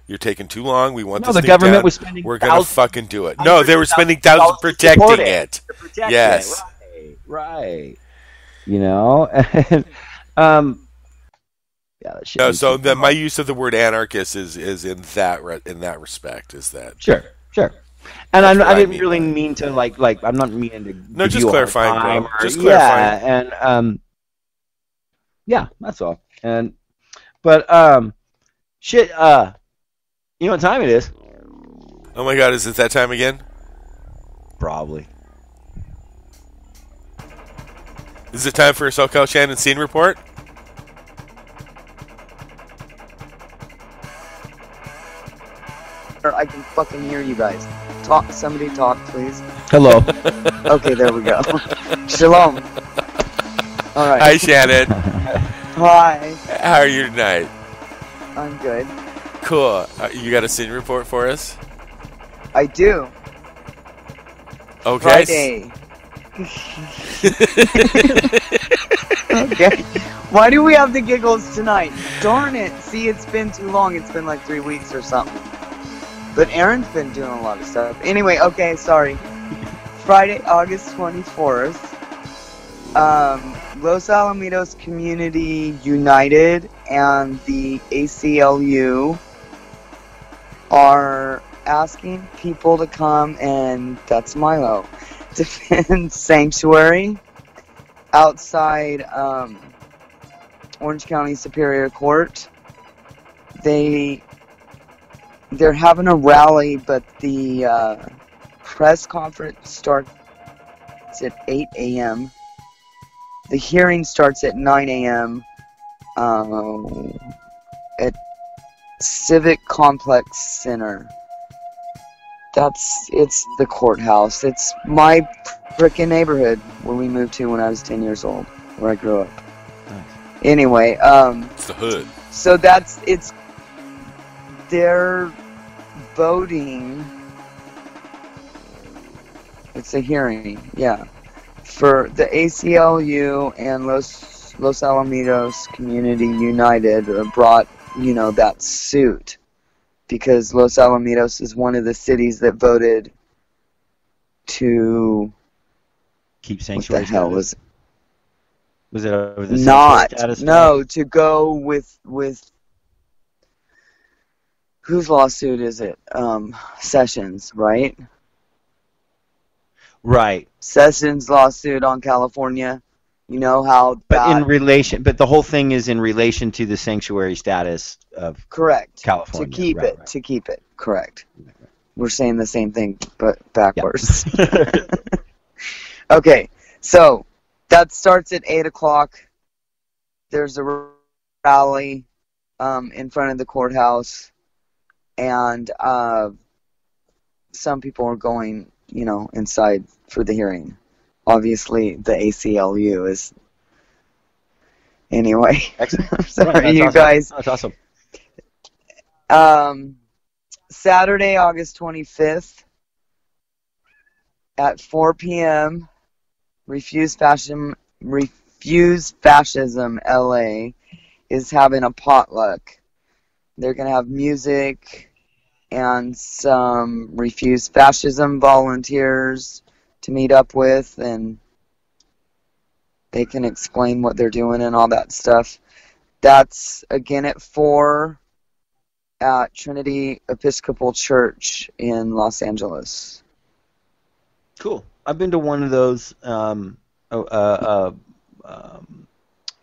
Speaker 2: You're taking too long. We want this
Speaker 3: the
Speaker 2: thing
Speaker 3: government
Speaker 2: down.
Speaker 3: was spending.
Speaker 2: We're going to fucking do it. No, they were spending thousands protecting it. Yes,
Speaker 3: right. You know, and yeah.
Speaker 2: No, so my use of the word anarchist is in that respect. Is that
Speaker 3: sure? And I didn't really mean to like I'm not meaning to.
Speaker 2: No, just clarifying, bro. Just clarifying.
Speaker 3: Yeah, and yeah, that's all. But shit. You know what time it is?
Speaker 2: Oh my God, is it that time again?
Speaker 3: Probably.
Speaker 2: Is it time for a So-Cal Shannon Scene Report?
Speaker 12: I can fucking hear you guys. Somebody talk, please.
Speaker 3: Hello.
Speaker 12: Okay, there we go. Shalom. All right.
Speaker 2: Hi, Shannon.
Speaker 12: Hi.
Speaker 2: How are you tonight?
Speaker 12: I'm good.
Speaker 2: Cool. You got a scene report for us?
Speaker 12: I do.
Speaker 2: Okay.
Speaker 12: Friday. Okay. Why do we have the giggles tonight? Darn it. See, it's been too long. It's been like 3 weeks or something. But Aaron's been doing a lot of stuff. Anyway, okay, sorry. Friday, August 24th. Los Alamitos Community United and the ACLU are asking people to come and, that's Milo, defend Sanctuary outside Orange County Superior Court. They're having a rally, but the press conference starts at 8 a.m. The hearing starts at 9 a.m. At Civic Complex Center. It's the courthouse. It's my frickin' neighborhood where we moved to when I was 10 years old, where I grew up.
Speaker 3: Nice.
Speaker 12: Anyway,
Speaker 2: it's the hood.
Speaker 12: So they're voting. It's a hearing, yeah. For the ACLU and Los Alamitos Community United brought, that suit because Los Alamitos is one of the cities that voted to
Speaker 3: keep sanctuary.
Speaker 12: What the hell was it?
Speaker 3: Was it over the
Speaker 12: status? No, to go with whose lawsuit is it? Sessions, right?
Speaker 3: Right.
Speaker 12: Sessions lawsuit on California, You know how
Speaker 3: but the whole thing is in relation to the sanctuary status of
Speaker 12: correct
Speaker 3: California.
Speaker 12: To keep it. Correct. We're saying the same thing, but backwards.
Speaker 3: Yeah.
Speaker 12: Okay, so that starts at 8 o'clock. There's a rally in front of the courthouse, and some people are going, inside for the hearing. Obviously, the ACLU is. Anyway,
Speaker 3: excellent.
Speaker 12: Sorry,
Speaker 3: you
Speaker 12: awesome. Guys.
Speaker 3: That's awesome.
Speaker 12: Saturday, August 25th at 4 p.m. Refuse Fascism LA is having a potluck. They're going to have music and some Refuse Fascism volunteers to meet up with, and they can explain what they're doing and all that stuff. That's again at 4 at Trinity Episcopal Church in Los Angeles.
Speaker 3: Cool. I've been to one of those. What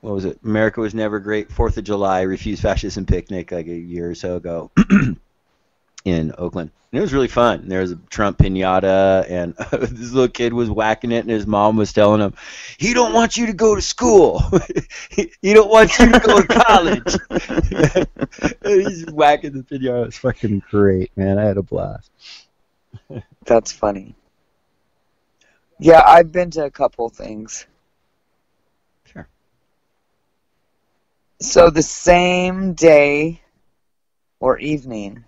Speaker 3: was it? America Was Never Great. 4th of July Refuse Fascism picnic like a year or so ago in Oakland. And it was really fun. There was a Trump pinata, and this little kid was whacking it, and his mom was telling him, "He don't want you to go to school. He don't want you to go to college." And he's whacking the pinata. It's fucking great, man. I had a blast.
Speaker 12: That's funny. Yeah, I've been to a couple things.
Speaker 3: Sure.
Speaker 12: So the same day or evening.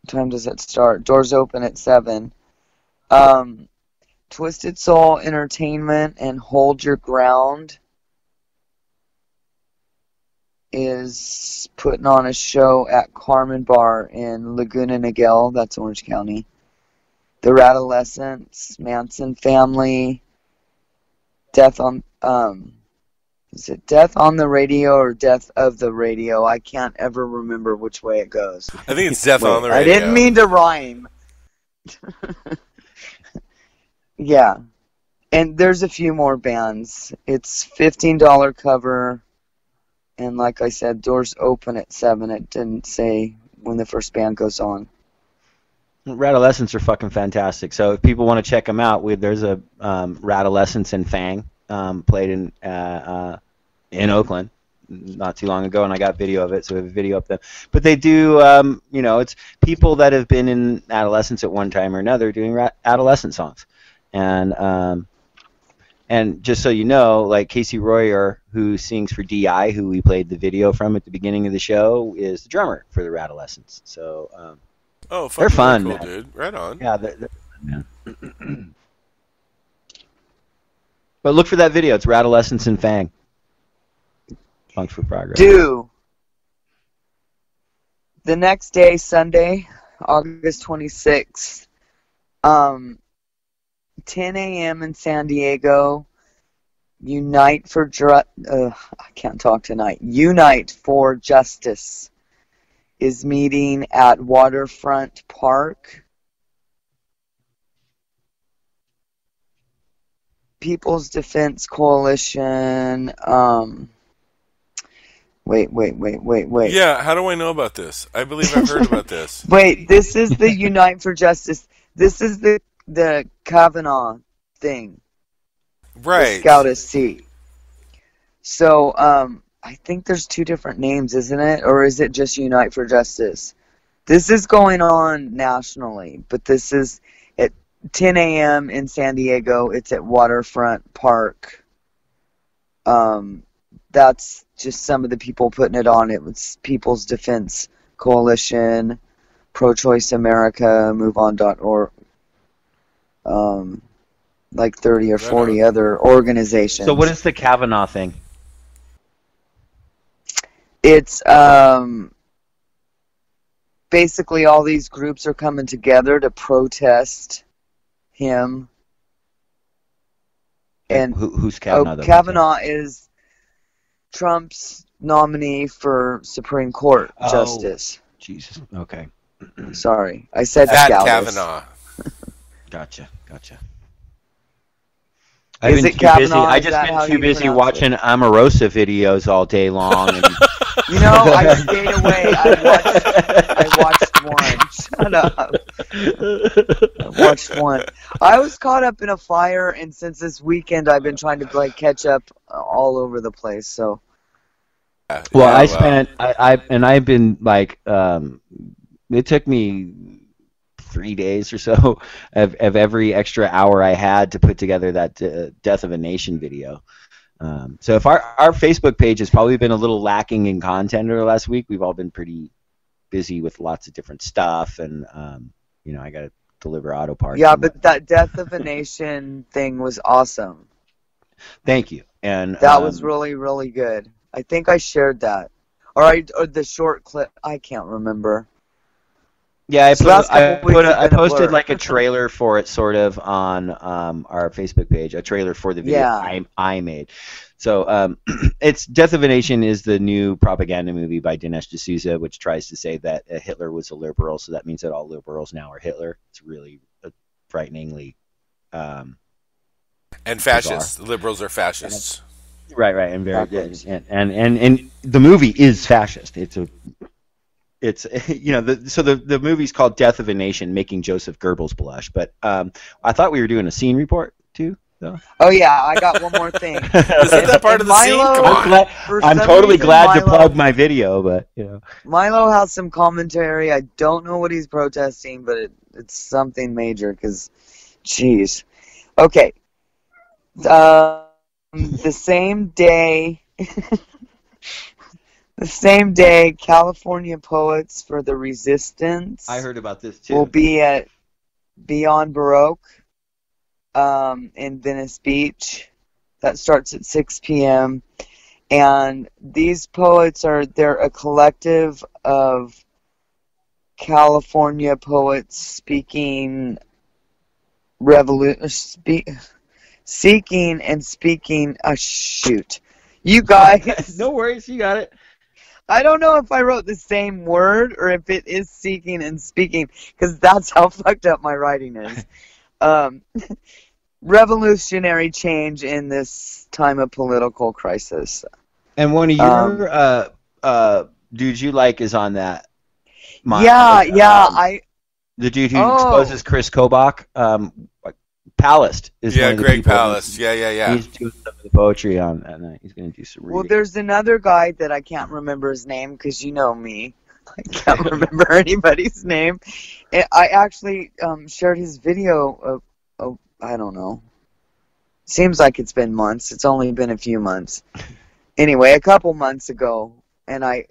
Speaker 12: What time does it start? Doors open at 7. Twisted Soul Entertainment and Hold Your Ground is putting on a show at Carmen Bar in Laguna Niguel. That's Orange County. The Radolescents, Manson Family, is it Death on the Radio or Death of the Radio? I can't ever remember which way it goes.
Speaker 2: I think it's Death on the Radio.
Speaker 12: I didn't mean to rhyme. Yeah. And there's a few more bands. It's $15 cover. And like I said, doors open at 7. It didn't say when the first band goes on.
Speaker 3: Radolescents are fucking fantastic. So if people want to check them out, there's a Radolescents and Fang played in Oakland not too long ago, and I got video of it, so we have a video up there. But they do, it's people that have been in adolescence at one time or another doing adolescent songs. And just so you know, like Casey Royer, who sings for D.I., who we played the video from at the beginning of the show, is the drummer for the Radolescents. So they're fun,
Speaker 2: cool,
Speaker 3: man.
Speaker 2: Dude. Right on.
Speaker 3: Yeah, they're fun, man. But look for that video. It's Radolescents and Fang. Punks for Progress.
Speaker 12: The next day, Sunday, August 26th, 10 a.m. in San Diego, Unite for Justice is meeting at Waterfront Park. People's Defense Coalition. Wait.
Speaker 2: Yeah, how do I know about this? I believe I've heard about this.
Speaker 12: Wait, this is the Unite for Justice. This is the Kavanaugh thing.
Speaker 2: Right.
Speaker 12: The Scout SC. So, I think there's 2 different names, isn't it? Or is it just Unite for Justice? This is going on nationally, but this is at 10 a.m. in San Diego. It's at Waterfront Park. That's just some of the people putting it on. It was People's Defense Coalition, Pro-Choice America, MoveOn.org, like 30 or 40 other organizations.
Speaker 3: So what is the Kavanaugh thing?
Speaker 12: It's basically all these groups are coming together to protest him. And
Speaker 3: who's Kavanaugh?
Speaker 12: Kavanaugh is Trump's nominee for Supreme Court Justice.
Speaker 3: Jesus. Okay.
Speaker 12: Sorry, I said
Speaker 2: that
Speaker 12: Scoutus.
Speaker 2: Kavanaugh.
Speaker 3: Gotcha. I've
Speaker 12: Is
Speaker 3: been
Speaker 12: it
Speaker 3: too busy.
Speaker 12: Kavanaugh?
Speaker 3: I
Speaker 12: Is
Speaker 3: just
Speaker 12: that
Speaker 3: been
Speaker 12: how
Speaker 3: too
Speaker 12: you
Speaker 3: busy
Speaker 12: pronounce
Speaker 3: watching Omarosa videos all day long. And
Speaker 12: You know, I stayed away. I watched one. Shut up. I watched one. I was caught up in a fire, and since this weekend, I've been trying to like catch up all over the place. So.
Speaker 3: Well, I've been like, it took me 3 days or so of every extra hour I had to put together that Death of a Nation video. So if our Facebook page has probably been a little lacking in content over the last week, we've all been pretty busy with lots of different stuff, and you know, I got to deliver auto parts.
Speaker 12: Yeah, but that Death of a Nation thing was awesome.
Speaker 3: Thank you. And
Speaker 12: that was really, really good. I think I shared that. Or the short clip. I can't remember.
Speaker 3: Yeah, I posted like a
Speaker 12: blur.
Speaker 3: trailer for it, sort of, on our Facebook page. A trailer for the video I made. So it's Death of a Nation is the new propaganda movie by Dinesh D'Souza, which tries to say that Hitler was a liberal, so that means that all liberals now are Hitler. It's really frighteningly.
Speaker 2: And fascists. The liberals are fascists.
Speaker 3: Right, and very and the movie is fascist. It's you know, the movie's called Death of a Nation, making Joseph Goebbels blush. But I thought we were doing a scene report too. So.
Speaker 12: Oh yeah, I got one more thing.
Speaker 2: Isn't that part of the scene? Come on.
Speaker 3: I'm totally glad to plug my video, but you know.
Speaker 12: Milo has some commentary. I don't know what he's protesting, but it's something major. Because, jeez. Okay. The same day, California Poets for the Resistance.
Speaker 3: I heard about this too.
Speaker 12: Will be at Beyond Baroque in Venice Beach. That starts at 6 p.m. And these poets they're a collective of California poets seeking and speaking. Shoot. You guys.
Speaker 3: No worries, you got it.
Speaker 12: I don't know if I wrote the same word or if it is seeking and speaking, because that's how fucked up my writing is. Revolutionary change in this time of political crisis.
Speaker 3: And one of your dudes you like is on that. The dude who exposes Chris Kobach. Palast is one of the
Speaker 2: Greg
Speaker 3: people.
Speaker 2: Palast. Yeah.
Speaker 3: He's doing some of the poetry on, and he's going to do some reading.
Speaker 12: Well, there's another guy that I can't remember his name, because you know me. I can't remember anybody's name. I actually shared his video of, I don't know. Seems like it's been months. It's only been a few months. Anyway, a couple months ago, and I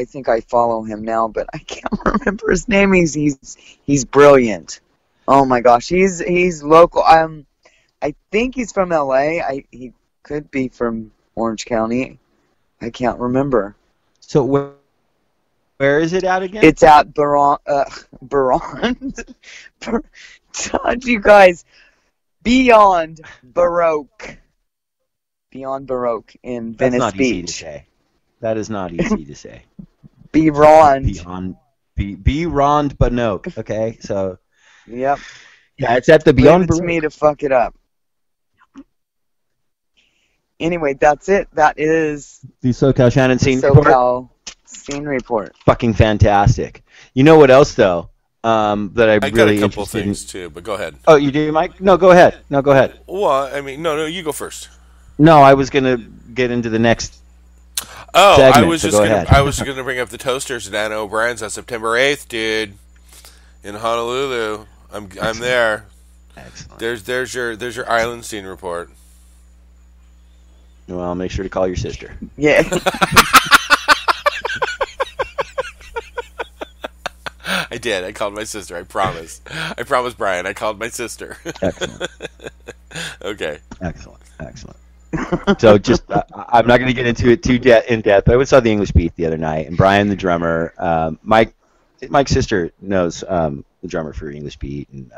Speaker 12: think I follow him now, but I can't remember his name. He's brilliant. Oh my gosh, he's local. I think he's from LA. He could be from Orange County. I can't remember.
Speaker 3: So where is it at again?
Speaker 12: It's at you guys, Beyond Baroque. Beyond Baroque in Venice Beach.
Speaker 3: Easy to say. That is not easy to say.
Speaker 12: Beyond
Speaker 3: Baroque. Okay, so.
Speaker 12: Yep.
Speaker 3: Yeah, it's at the Beyond
Speaker 12: Baroque. Leave it to me to fuck it up. Anyway, that's it. That is
Speaker 3: the So-Cal Shannon Scene Report.
Speaker 12: So-Cal Scene Report.
Speaker 3: Fucking fantastic. You know what else though? That I
Speaker 2: got
Speaker 3: really
Speaker 2: a couple
Speaker 3: interested
Speaker 2: things
Speaker 3: in.
Speaker 2: too, but go ahead.
Speaker 3: Oh, you do, Mike? No, go ahead.
Speaker 2: Well, I mean, no, you go first.
Speaker 3: No, I was gonna get into the next.
Speaker 2: Oh,
Speaker 3: segment,
Speaker 2: I was gonna bring up the Toasters at Anna O'Brien's on September 8th, dude, in Honolulu. I'm there.
Speaker 3: Excellent.
Speaker 2: There's your island scene report.
Speaker 3: Well, I'll make sure to call your sister.
Speaker 12: Yeah.
Speaker 2: I did. I called my sister. I promise. I promise, Brian. I called my sister.
Speaker 3: Excellent.
Speaker 2: Okay.
Speaker 3: Excellent. So just, I'm not going to get into it too in depth, but I saw the English Beat the other night, and Brian, the drummer, Mike's sister knows the drummer for English Beat, and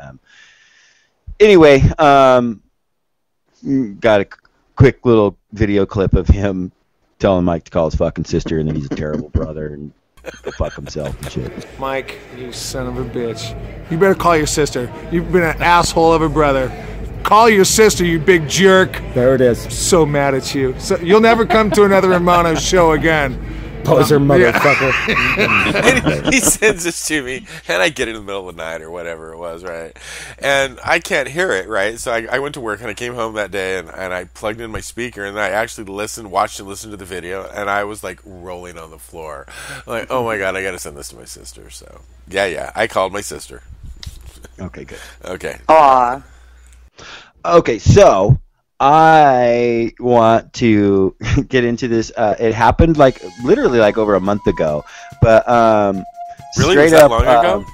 Speaker 3: anyway, got a quick little video clip of him telling Mike to call his fucking sister, and that he's a terrible brother and go fuck himself and shit.
Speaker 4: Mike, you son of a bitch. You better call your sister. You've been an asshole of a brother.
Speaker 13: Call your sister, you big jerk.
Speaker 14: There it is.
Speaker 13: So mad at you. So, you'll never come to another Romano show again.
Speaker 14: Poser motherfucker.
Speaker 2: And he sends this to me, and I get it in the middle of the night or whatever it was, right? And I can't hear it, right? So I went to work, and I came home that day, and I plugged in my speaker, and I actually watched and listened to the video, and I was, like, rolling on the floor. Like, oh, my God, I got to send this to my sister. So, yeah, I called my sister.
Speaker 3: Okay, good.
Speaker 2: Okay.
Speaker 12: Aw.
Speaker 3: Okay, so I want to get into this. It happened literally over a month ago, but
Speaker 2: really,
Speaker 3: straight
Speaker 2: was that
Speaker 3: up,
Speaker 2: long ago?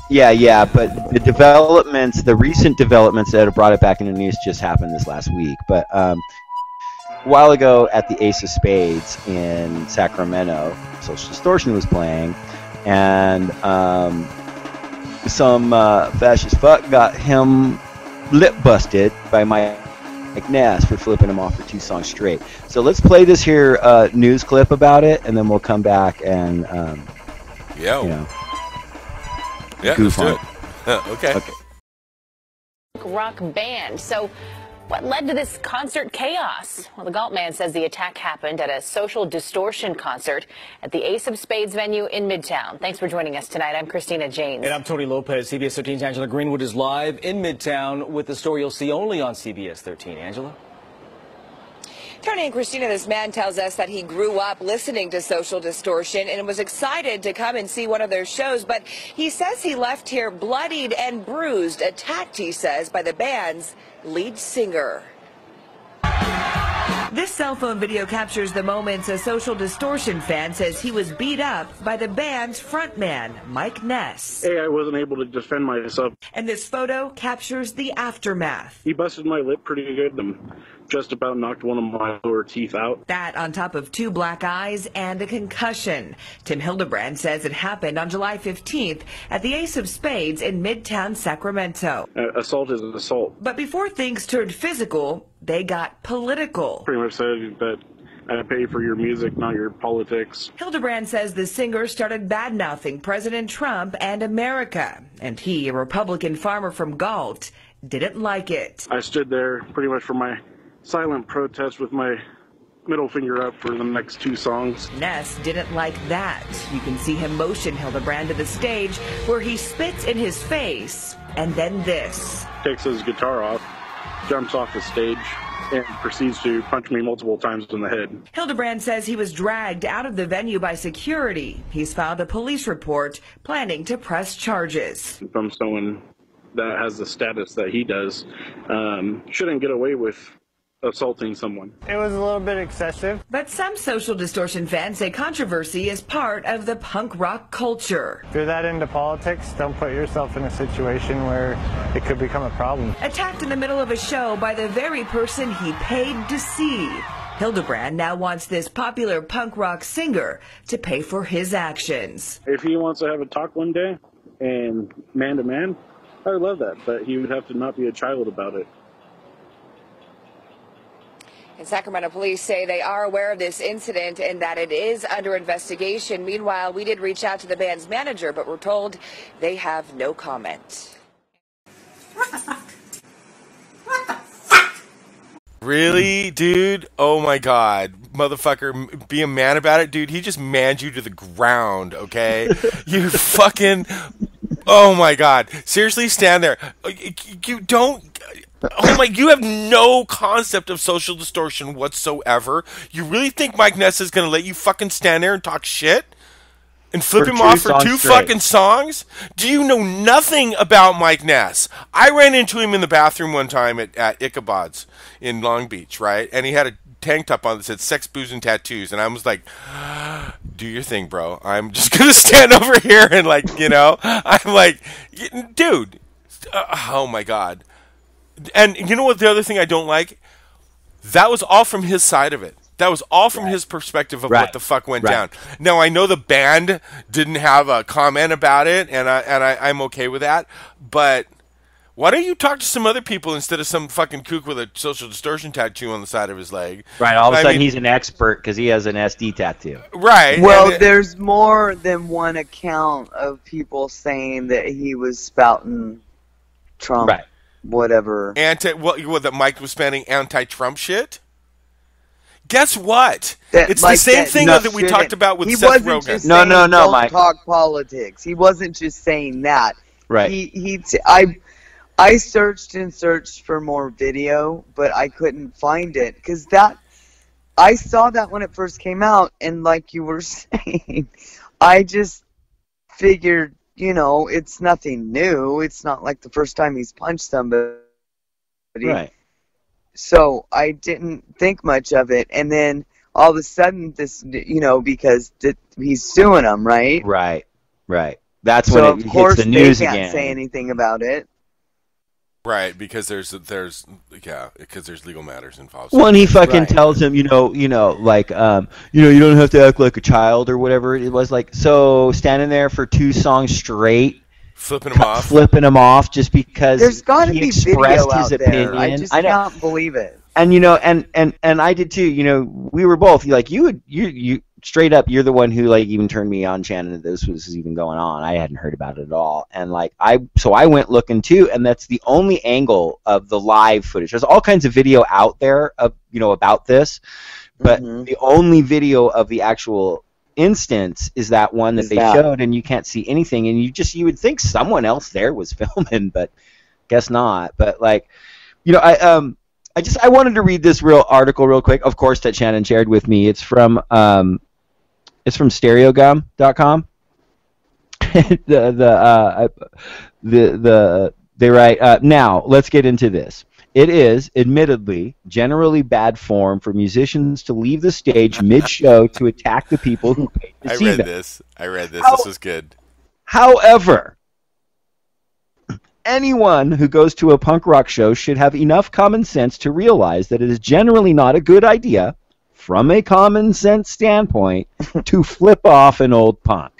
Speaker 3: Yeah, but the recent developments that have brought it back in the news just happened this last week. But a while ago at the Ace of Spades in Sacramento, Social Distortion was playing, and some fascist fuck got him lip busted by Mike Ness for flipping him off for 2 songs straight. So let's play this here news clip about it, and then we'll come back and
Speaker 2: let's
Speaker 3: goof
Speaker 2: do
Speaker 3: on
Speaker 2: it. Okay.
Speaker 15: Rock band. So what led to this concert chaos? Well, the Galt man says the attack happened at a Social Distortion concert at the Ace of Spades venue in Midtown. Thanks for joining us tonight. I'm Christina James.
Speaker 16: And I'm Tony Lopez. CBS 13's Angela Greenwood is live in Midtown with the story you'll see only on CBS 13. Angela?
Speaker 17: Tony and Christina, this man tells us that he grew up listening to Social Distortion and was excited to come and see one of their shows, but he says he left here bloodied and bruised, attacked, he says, by the band's lead singer. This cell phone video captures the moments a Social Distortion fan says he was beat up by the band's frontman, Mike Ness.
Speaker 18: Hey, I wasn't able to defend myself.
Speaker 17: And this photo captures the aftermath.
Speaker 18: He busted my lip pretty good and just about knocked one of my lower teeth out.
Speaker 17: That on top of 2 black eyes and a concussion. Tim Hildebrand says it happened on July 15th at the Ace of Spades in Midtown Sacramento.
Speaker 18: Assault is an assault.
Speaker 17: But before things turned physical, they got political.
Speaker 18: Pretty much said that I pay for your music, not your politics.
Speaker 17: Hildebrand says the singer started bad-mouthing President Trump and America. And he, a Republican farmer from Galt, didn't like it.
Speaker 18: I stood there pretty much for my silent protest with my middle finger up for the next 2 songs.
Speaker 17: Ness didn't like that. You can see him motion Hildebrand to the stage where he spits in his face. And then this.
Speaker 18: Takes his guitar off, jumps off the stage, and proceeds to punch me multiple times in the head.
Speaker 17: Hildebrand says he was dragged out of the venue by security. He's filed a police report, planning to press charges.
Speaker 18: From someone that has the status that he does, shouldn't get away with assaulting someone.
Speaker 19: It was a little bit excessive.
Speaker 17: But some Social Distortion fans say controversy is part of the punk rock culture.
Speaker 19: If you're that into politics, don't put yourself in a situation where it could become a problem.
Speaker 17: Attacked in the middle of a show by the very person he paid to see. Hildebrand now wants this popular punk rock singer to pay for his actions.
Speaker 18: If he wants to have a talk one day and man to man, I would love that, but he would have to not be a child about it.
Speaker 17: And Sacramento police say they are aware of this incident and that it is under investigation. Meanwhile, we did reach out to the band's manager, but we're told they have no comment.
Speaker 2: Really, dude? Oh my God, motherfucker! Be a man about it, dude. He just manned you to the ground, okay? You fucking. Oh my God! Seriously, stand there. You don't. Oh my! You have no concept of Social Distortion whatsoever. You really think Mike Ness is gonna let you fucking stand there and talk shit? And flip him off for 2 fucking songs? Do you know nothing about Mike Ness? I ran into him in the bathroom one time at Ichabod's in Long Beach, right? And he had a tank top on that said sex, booze, and tattoos. And I was like, do your thing, bro. I'm just going to stand over here and I'm like, dude, oh my God. And you know what the other thing I don't like? That was all from his side of it. That was all from his perspective of what the fuck went down. Now, I know the band didn't have a comment about it, and I'm okay with that, but why don't you talk to some other people instead of some fucking kook with a Social Distortion tattoo on the side of his leg?
Speaker 3: Right, all of a sudden he's an expert because he has an SD tattoo.
Speaker 2: Right.
Speaker 12: Well, there's more than one account of people saying that he was spouting Trump. whatever.
Speaker 2: That Mike was spending anti-Trump shit. Guess what? It's
Speaker 12: Like
Speaker 2: the same
Speaker 12: that
Speaker 2: thing
Speaker 12: no,
Speaker 2: that we talked about with
Speaker 12: he
Speaker 2: Seth
Speaker 12: wasn't
Speaker 2: Rogen.
Speaker 12: Just saying,
Speaker 3: No,
Speaker 12: don't
Speaker 3: Mike.
Speaker 12: talk politics. He wasn't just saying that.
Speaker 3: Right.
Speaker 12: I searched and searched for more video, but I couldn't find it because I saw that when it first came out, and like you were saying, I just figured, it's nothing new. It's not like the first time he's punched somebody.
Speaker 3: Right.
Speaker 12: So I didn't think much of it, and then all of a sudden, this, because he's suing them, right?
Speaker 3: Right. That's
Speaker 12: so
Speaker 3: when it
Speaker 12: of course
Speaker 3: hits the news
Speaker 12: they can't
Speaker 3: again.
Speaker 12: say anything about it.
Speaker 2: Right, because there's legal matters involved.
Speaker 3: Well, and he fucking tells him, you don't have to act like a child or whatever it was. Like, so standing there for 2 songs straight,
Speaker 2: flipping him off
Speaker 3: just because
Speaker 12: there's got to
Speaker 3: he
Speaker 12: be
Speaker 3: expressed
Speaker 12: video
Speaker 3: his
Speaker 12: out
Speaker 3: opinion.
Speaker 12: there. I just can't believe it.
Speaker 3: And and I did too. We were both like you straight up. You're the one who like even turned me on, Shannon, that this was even going on. I hadn't heard about it at all, and I went looking too, and that's the only angle of the live footage. There's all kinds of video out there of about this, but the only video of the actual instance is that one that showed, and you can't see anything, and you would think someone else there was filming, but guess not. But I wanted to read this article real quick, of course, that Shannon shared with me. It's from stereogum.com. They write, now let's get into this. It is, admittedly, generally bad form for musicians to leave the stage mid-show to attack the people who paid to see them.
Speaker 2: I read this. This was good.
Speaker 3: However, anyone who goes to a punk rock show should have enough common sense to realize that it is generally not a good idea, from a common sense standpoint, to flip off an old punk.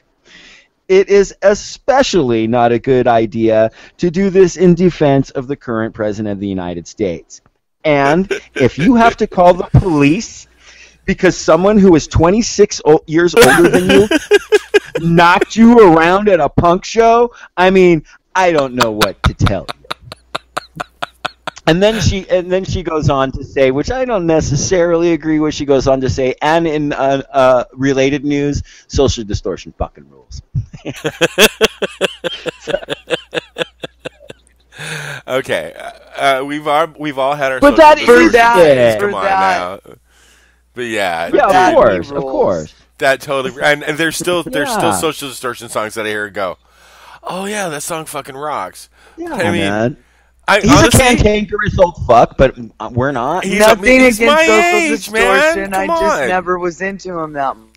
Speaker 3: It is especially not a good idea to do this in defense of the current President of the United States. And if you have to call the police because someone who is 26 years older than you knocked you around at a punk show, I mean, I don't know what to tell you. And then she goes on to say, which I don't necessarily agree with. She goes on to say, and in related news, social distortion fucking rules.
Speaker 2: Okay, we've all had our.
Speaker 3: But that is that.
Speaker 2: Come on now. But yeah,
Speaker 3: of course.
Speaker 2: That totally, and there's still social distortion songs that I hear go, oh yeah, that song fucking rocks.
Speaker 3: Yeah,
Speaker 2: I mean,
Speaker 3: man.
Speaker 2: He's
Speaker 3: honestly, a cantankerous old fuck, but we're not.
Speaker 12: Nothing against social
Speaker 2: age,
Speaker 12: distortion.
Speaker 2: man.
Speaker 12: I just never was into him that much.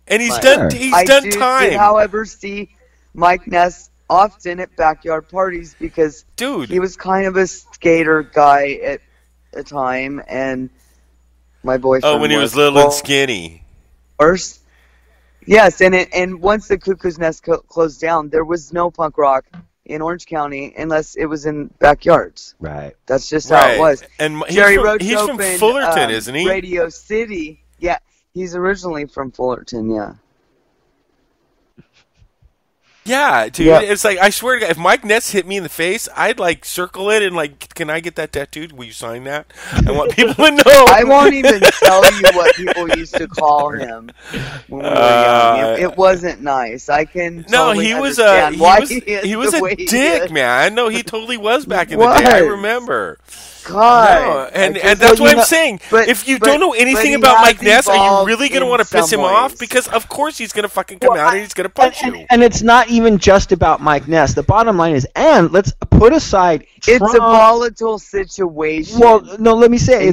Speaker 2: And he's done time.
Speaker 12: Did, however, see Mike Ness often at backyard parties because he was kind of a skater guy at a time, and my boyfriend.
Speaker 2: Oh, when he was little and skinny.
Speaker 12: First, yes, and once the Cuckoo's Nest closed down, there was no punk rock in Orange County unless it was in backyards.
Speaker 3: Right.
Speaker 12: That's just how it was.
Speaker 2: And
Speaker 12: Jerry Roach
Speaker 2: he's from
Speaker 12: opened,
Speaker 2: Fullerton, isn't he?
Speaker 12: Radio City. Yeah, he's originally from Fullerton. Yeah.
Speaker 2: Yeah, dude.
Speaker 3: Yeah.
Speaker 2: It's like, I swear to God, if Mike Ness hit me in the face, I'd like circle it and like, can I get that tattooed? Will you sign that? I want people to know.
Speaker 12: I won't even tell you what people used to call him when we were young. It wasn't nice. I can totally understand why
Speaker 2: he was a dick, man. No, he totally was back in
Speaker 12: He
Speaker 2: the day. I
Speaker 12: was.
Speaker 2: remember.
Speaker 12: God.
Speaker 2: No, and that's what I'm saying. If you don't know anything about Mike Ness, are you really going to want to piss him off? Because of course he's going to fucking come out and he's going to punch you.
Speaker 3: And it's not even just about Mike Ness. The bottom line is, and let's put aside Trump.
Speaker 12: It's a volatile situation.
Speaker 3: Well, no, let me say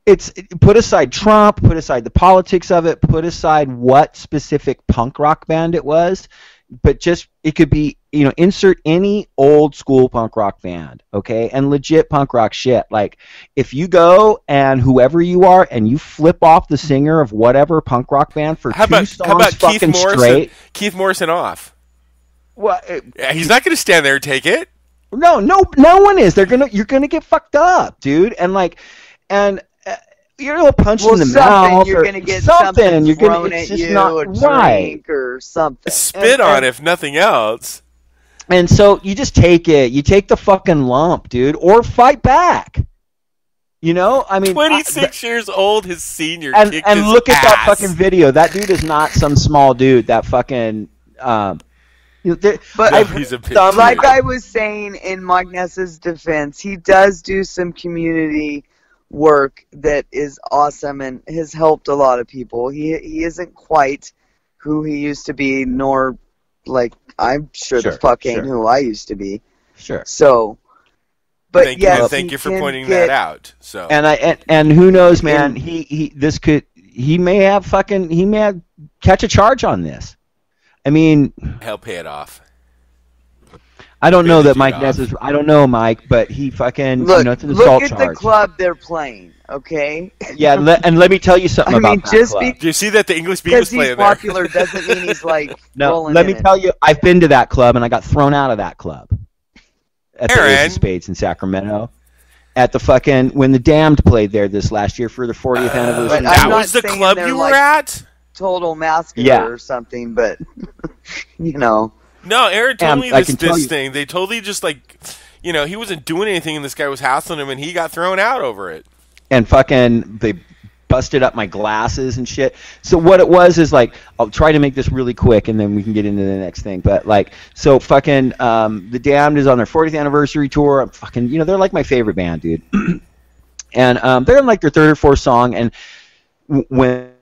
Speaker 3: it's put aside Trump, put aside the politics of it, put aside what specific punk rock band it was, but just it could be, insert any old school punk rock band, okay, and legit punk rock shit. Like, if you go and whoever you are and you flip off the singer of whatever punk rock band for
Speaker 2: how about
Speaker 3: fucking straight,
Speaker 2: Keith Morrison off.
Speaker 3: Well,
Speaker 2: he's not going to stand there and take it.
Speaker 3: No one is. You're gonna get fucked up, dude. And you're a punch in the mouth.
Speaker 12: You're gonna get something
Speaker 3: You're
Speaker 12: thrown
Speaker 3: gonna. It's
Speaker 12: at
Speaker 3: just
Speaker 12: you,
Speaker 3: not
Speaker 12: a
Speaker 3: right.
Speaker 12: drink or something.
Speaker 2: Spit on, if nothing else.
Speaker 3: And so you just take it. You take the fucking lump, dude, or fight back. You know, I mean,
Speaker 2: 26 years old, his senior
Speaker 3: and
Speaker 2: kicked his
Speaker 3: look at that
Speaker 2: ass.
Speaker 3: fucking video. That dude is not some small dude. That fucking.
Speaker 12: But
Speaker 2: he's a big
Speaker 12: like I was saying, in Mike Ness's defense, he does do some community work that is awesome and has helped a lot of people. He isn't quite who he used to be, nor like I'm sure the fuck ain't who I used to be.
Speaker 3: Sure.
Speaker 12: So, but
Speaker 2: thank you for pointing that out. So
Speaker 3: and who knows, man? He may have catch a charge on this. I mean,
Speaker 2: he'll pay it off.
Speaker 3: I don't know that Mike Ness is. I don't know Mike, but he fucking
Speaker 12: look.
Speaker 3: It's an assault
Speaker 12: Look at
Speaker 3: charge.
Speaker 12: the club they're playing. Okay.
Speaker 3: Yeah, and let me tell you something about that club.
Speaker 2: Do you see that the English beat was playing
Speaker 12: there? Because he's popular doesn't mean he's like.
Speaker 3: No, let me tell you, I've been to that club and I got thrown out of that club at the Ace of Spades in Sacramento. At the fucking when the Damned played there this last year for the 40th anniversary.
Speaker 2: That was the club you were at?
Speaker 12: Total Masculine or something, but you know.
Speaker 2: No, Aaron told me this thing. They totally just he wasn't doing anything, and this guy was hassling him, and he got thrown out over it.
Speaker 3: And fucking they busted up my glasses and shit. So what it was is I'll try to make this really quick, and then we can get into the next thing. But so fucking the Damned is on their 40th anniversary tour. I'm fucking they're like my favorite band, dude. And they're in their third or fourth song, and when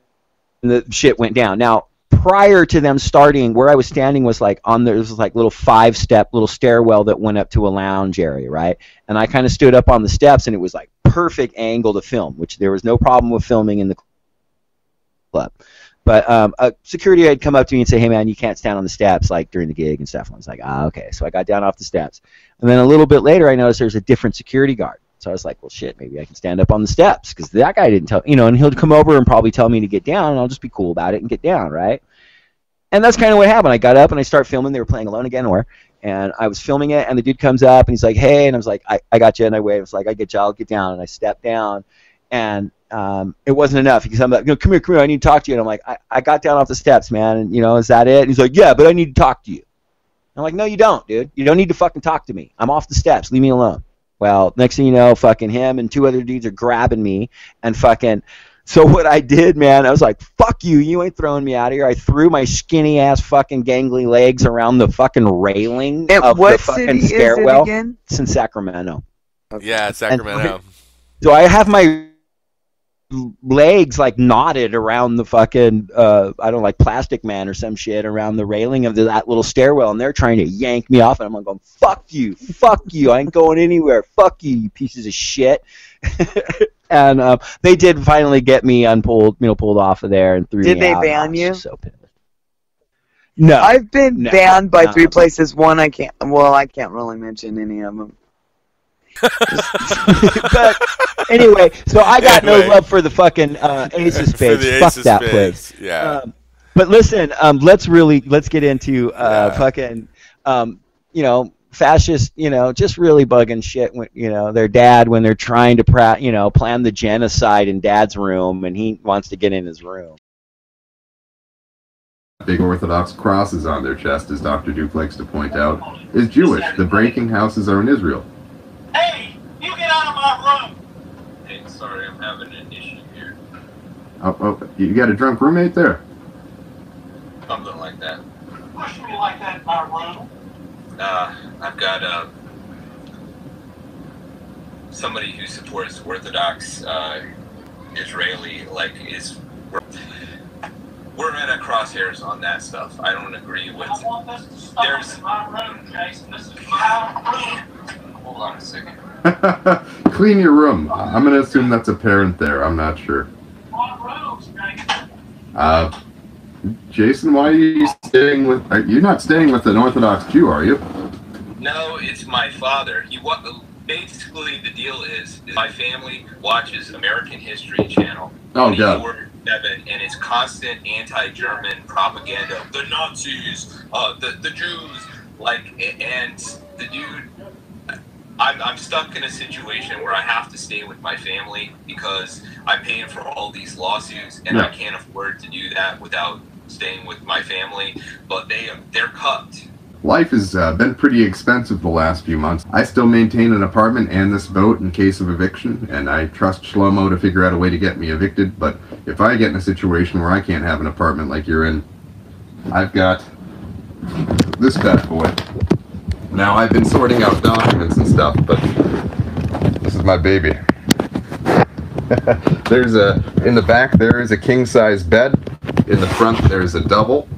Speaker 3: the shit went down. Now, prior to them starting, where I was standing was there's little 5-step little stairwell that went up to a lounge area, right? And I kind of stood up on the steps, and it was perfect angle to film, which there was no problem with filming in the club. But a security had come up to me and say, "Hey man, you can't stand on the steps during the gig and stuff." And I was like, okay. So I got down off the steps, and then a little bit later, I noticed there's a different security guard. So I was like, well, shit, maybe I can stand up on the steps because that guy didn't tell, and he'll come over and probably tell me to get down, and I'll just be cool about it and get down, right? And that's kind of what happened. I got up and I started filming. They were playing Alone Again, and I was filming it, and the dude comes up and he's like, "Hey," and I was like, I got you, and I waved. I was like, "I get you, I'll get down," and I stepped down, and it wasn't enough because I'm like, come here, I need to talk to you." And I'm like, I got down off the steps, man, and is that it? And he's like, "Yeah, but I need to talk to you." I'm like, "No, you don't, dude. You don't need to fucking talk to me. I'm off the steps. Leave me alone." Well, next thing you know, fucking him and 2 other dudes are grabbing me and fucking. So what I did, man, I was like, "Fuck you! You ain't throwing me out of here." I threw my skinny ass fucking gangly legs around the fucking railing of the fucking stairwell.
Speaker 12: Is it again?
Speaker 3: It's in Sacramento.
Speaker 2: Yeah, Sacramento.
Speaker 3: So I have my legs knotted around the fucking I don't know, Plastic Man or some shit around the railing of that little stairwell, and they're trying to yank me off, and I'm going, fuck you, I ain't going anywhere, fuck you, you pieces of shit. And they did finally get me pulled off of there and threw me out.
Speaker 12: Did they ban you?
Speaker 3: So pissed. No,
Speaker 12: I've been banned by 3 places. One I can't really mention any of them.
Speaker 3: But anyway, so I got no love for the fucking Ace of Spades. Fuck that place.
Speaker 2: Yeah.
Speaker 3: But listen, let's get into fucking fascist, just really bugging shit when their dad when they're trying to plan the genocide in dad's room, and he wants to get in his room.
Speaker 20: Big Orthodox crosses on their chest, as Dr. Duke likes to point out, is Jewish. The breaking houses are in Israel.
Speaker 21: Hey, you get out of my room!
Speaker 22: Hey, sorry, I'm having an issue here.
Speaker 20: Oh, you got a drunk roommate there?
Speaker 22: Something like that.
Speaker 21: Push me like that in my room.
Speaker 22: I've got somebody who supports Orthodox Israeli, we're at a crosshairs on that stuff. I don't agree with.
Speaker 21: I want this to stop in my room, Jason. This is my room.
Speaker 22: Hold on a second.
Speaker 20: Clean your room. I'm going to assume that's a parent there. I'm not sure.
Speaker 21: What rooms, Jason?
Speaker 20: Jason, why are you staying with... You're not staying with an Orthodox Jew, are you?
Speaker 22: No, it's my father. Basically, the deal is my family watches American History Channel.
Speaker 20: Oh, God.
Speaker 22: And it's constant anti-German propaganda. The Nazis, the Jews, and the dude... I'm stuck in a situation where I have to stay with my family because I'm paying for all these lawsuits, and I can't afford to do that without staying with my family. But they're cucked.
Speaker 20: Life has been pretty expensive the last few months. I still maintain an apartment and this boat in case of eviction, and I trust Shlomo to figure out a way to get me evicted, but if I get in a situation where I can't have an apartment like you're in, I've got this bad boy. Now, I've been sorting out documents and stuff, but this is my baby. In the back there is a king-size bed. In the front there's a double.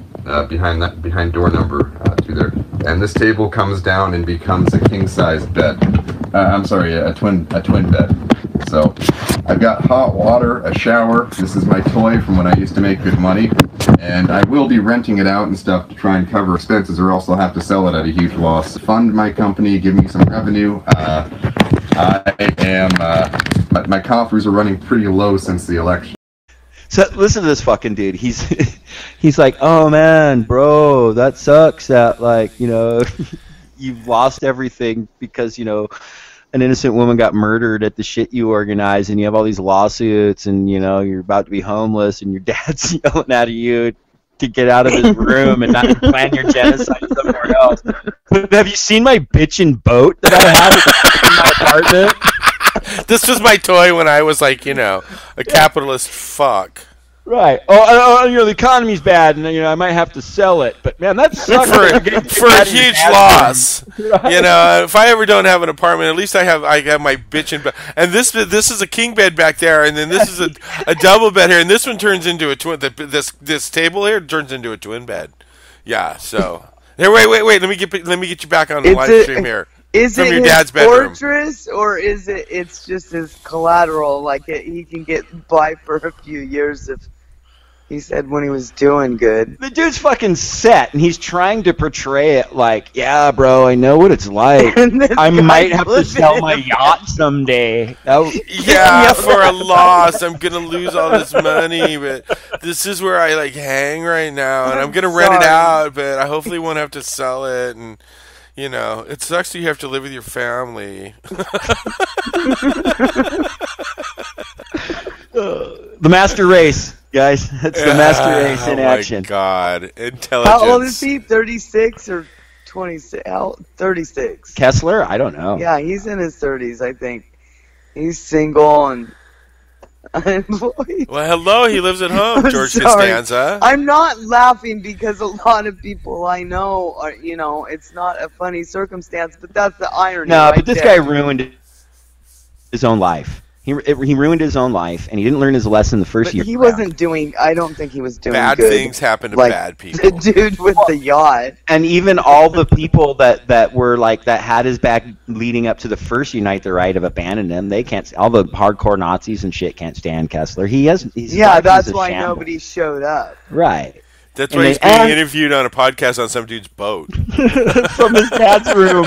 Speaker 20: Behind door number 2 there, and this table comes down and becomes a king-size bed. I'm sorry, a twin bed. So I've got hot water, a shower. This is my toy from when I used to make good money, and I will be renting it out and stuff to try and cover expenses, or else I'll have to sell it at a huge loss. Fund my company, give me some revenue. My coffers are running pretty low since the election.
Speaker 3: So listen to this fucking dude. He's like, oh man, bro, that sucks that, like, you know, you've lost everything because, you know, an innocent woman got murdered at the shit you organized, and you have all these lawsuits, and, you know, you're about to be homeless, and your dad's yelling at you to get out of his room and not plan your genocide somewhere else. But have you seen my bitchin' boat that I have in my apartment?
Speaker 2: This was my toy when I was, like, you know, a capitalist fuck.
Speaker 3: Right. Oh, you know, the economy's bad, and, you know, I might have to sell it. But man, that sucks
Speaker 2: for a huge loss.
Speaker 3: Right.
Speaker 2: You know, if I ever don't have an apartment, at least I have my bitchin'. And this is a king bed back there, and then this is a double bed here, and this one turns into a twin. This table here turns into a twin bed. Yeah. So here, wait. Let me get you back on the live stream here.
Speaker 12: Is
Speaker 2: from
Speaker 12: it
Speaker 2: your
Speaker 12: his
Speaker 2: dad's bedroom.
Speaker 12: fortress, or is it's just his collateral? Like he can get by for a few years if he said when he was doing good.
Speaker 3: The dude's fucking set, and he's trying to portray it like, yeah, bro, I know what it's like. I might have to sell my yacht someday.
Speaker 2: Yeah, for a loss. I'm going to lose all this money, but this is where I, like, hang right now, and I'm going to rent it out, but I hopefully won't have to sell it, and... You know, it sucks that you have to live with your family.
Speaker 3: The master race, guys. It's the master race in action.
Speaker 2: Oh, my God. Intelligence.
Speaker 12: How old is he? 36 or 26? 36.
Speaker 3: Kessler? I don't know.
Speaker 12: Yeah, he's in his 30s, I think. He's single and unemployed.
Speaker 2: Well, hello, he lives at home, George Costanza.
Speaker 12: I'm not laughing because a lot of people I know are, you know, it's not a funny circumstance, but that's the irony.
Speaker 3: No,
Speaker 12: right
Speaker 3: but this guy ruined his own life. He ruined his own life, and he didn't learn his lesson the first year.
Speaker 12: He wasn't doing, I don't think he was doing
Speaker 2: bad
Speaker 12: good.
Speaker 2: things happen to
Speaker 12: like,
Speaker 2: bad people.
Speaker 12: The dude with the yacht.
Speaker 3: And even all the people that were like, that had his back leading up to the first Unite the Right have abandoned him. They can't, all the hardcore Nazis and shit can't stand Kessler. He's
Speaker 12: that's why nobody showed up.
Speaker 3: Right.
Speaker 2: That's why he's being interviewed on a podcast on some dude's boat.
Speaker 3: From his dad's room.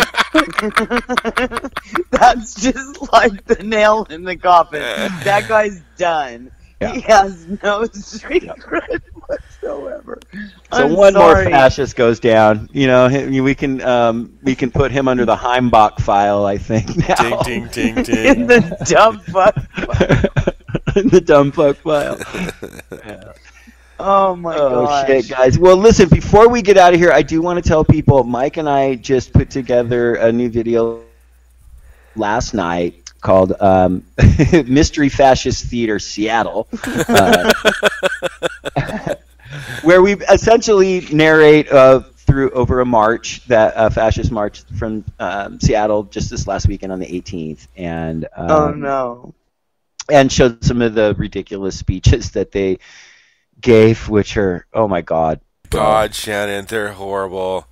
Speaker 12: That's just like the nail in the coffin. That guy's done. Yeah. He has no street cred whatsoever.
Speaker 3: So one more fascist goes down. You know, we can put him under the Heimbach file, I think. Now.
Speaker 2: Ding, ding, ding, ding.
Speaker 12: In the dumb fuck file.
Speaker 3: In the dumb fuck file. Yeah.
Speaker 12: Oh my gosh.
Speaker 3: Shit, guys. Well, listen, before we get out of here, I do want to tell people, Mike and I just put together a new video last night called Mystery Fascist Theater Seattle, where we essentially narrate over a march, that fascist march from Seattle just this last weekend on the 18th, and
Speaker 12: oh no,
Speaker 3: and showed some of the ridiculous speeches that they gave, which are, oh my God.
Speaker 2: God, Shannon, they're horrible.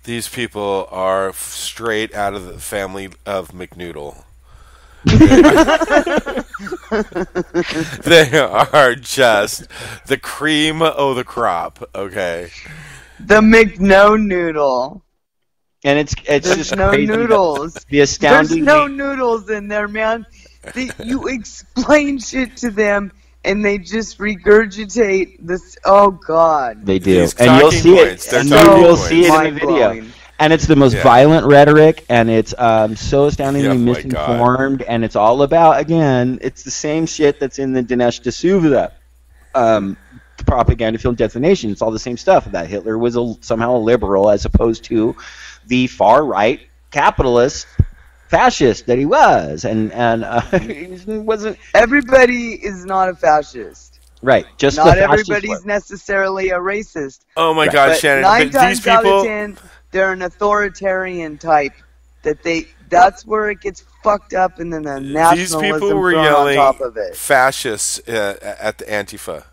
Speaker 2: These people are straight out of the family of McNoodle. They are just the cream of the crop, okay?
Speaker 12: The McNo-noodle.
Speaker 3: And it's
Speaker 12: There's
Speaker 3: just
Speaker 12: no
Speaker 3: crazy.
Speaker 12: noodles.
Speaker 3: The astounding.
Speaker 12: There's no noodles in there, man. You explain shit to them, and they just regurgitate this. Oh God!
Speaker 3: They do,
Speaker 2: These
Speaker 3: and you'll see
Speaker 2: points.
Speaker 3: it. And
Speaker 2: They're
Speaker 3: you will
Speaker 2: talking
Speaker 3: see it in the video. And it's the most violent rhetoric, and it's so astoundingly misinformed, and it's all about, again, it's the same shit that's in the Dinesh D'Souza propaganda film Death of the Nation. It's all the same stuff. That Hitler was somehow a liberal as opposed to the far right capitalist fascist that he was, and he wasn't.
Speaker 12: Everybody is not a fascist.
Speaker 3: Right. Just
Speaker 12: not everybody's necessarily a racist.
Speaker 2: Oh my God,
Speaker 12: but
Speaker 2: Shannon!
Speaker 12: 9
Speaker 2: But
Speaker 12: times
Speaker 2: these people,
Speaker 12: out of 10, they're an authoritarian type. That's where it gets fucked up, and then the nationalism
Speaker 2: these people were
Speaker 12: thrown
Speaker 2: yelling
Speaker 12: on top of it.
Speaker 2: fascists at the Antifa.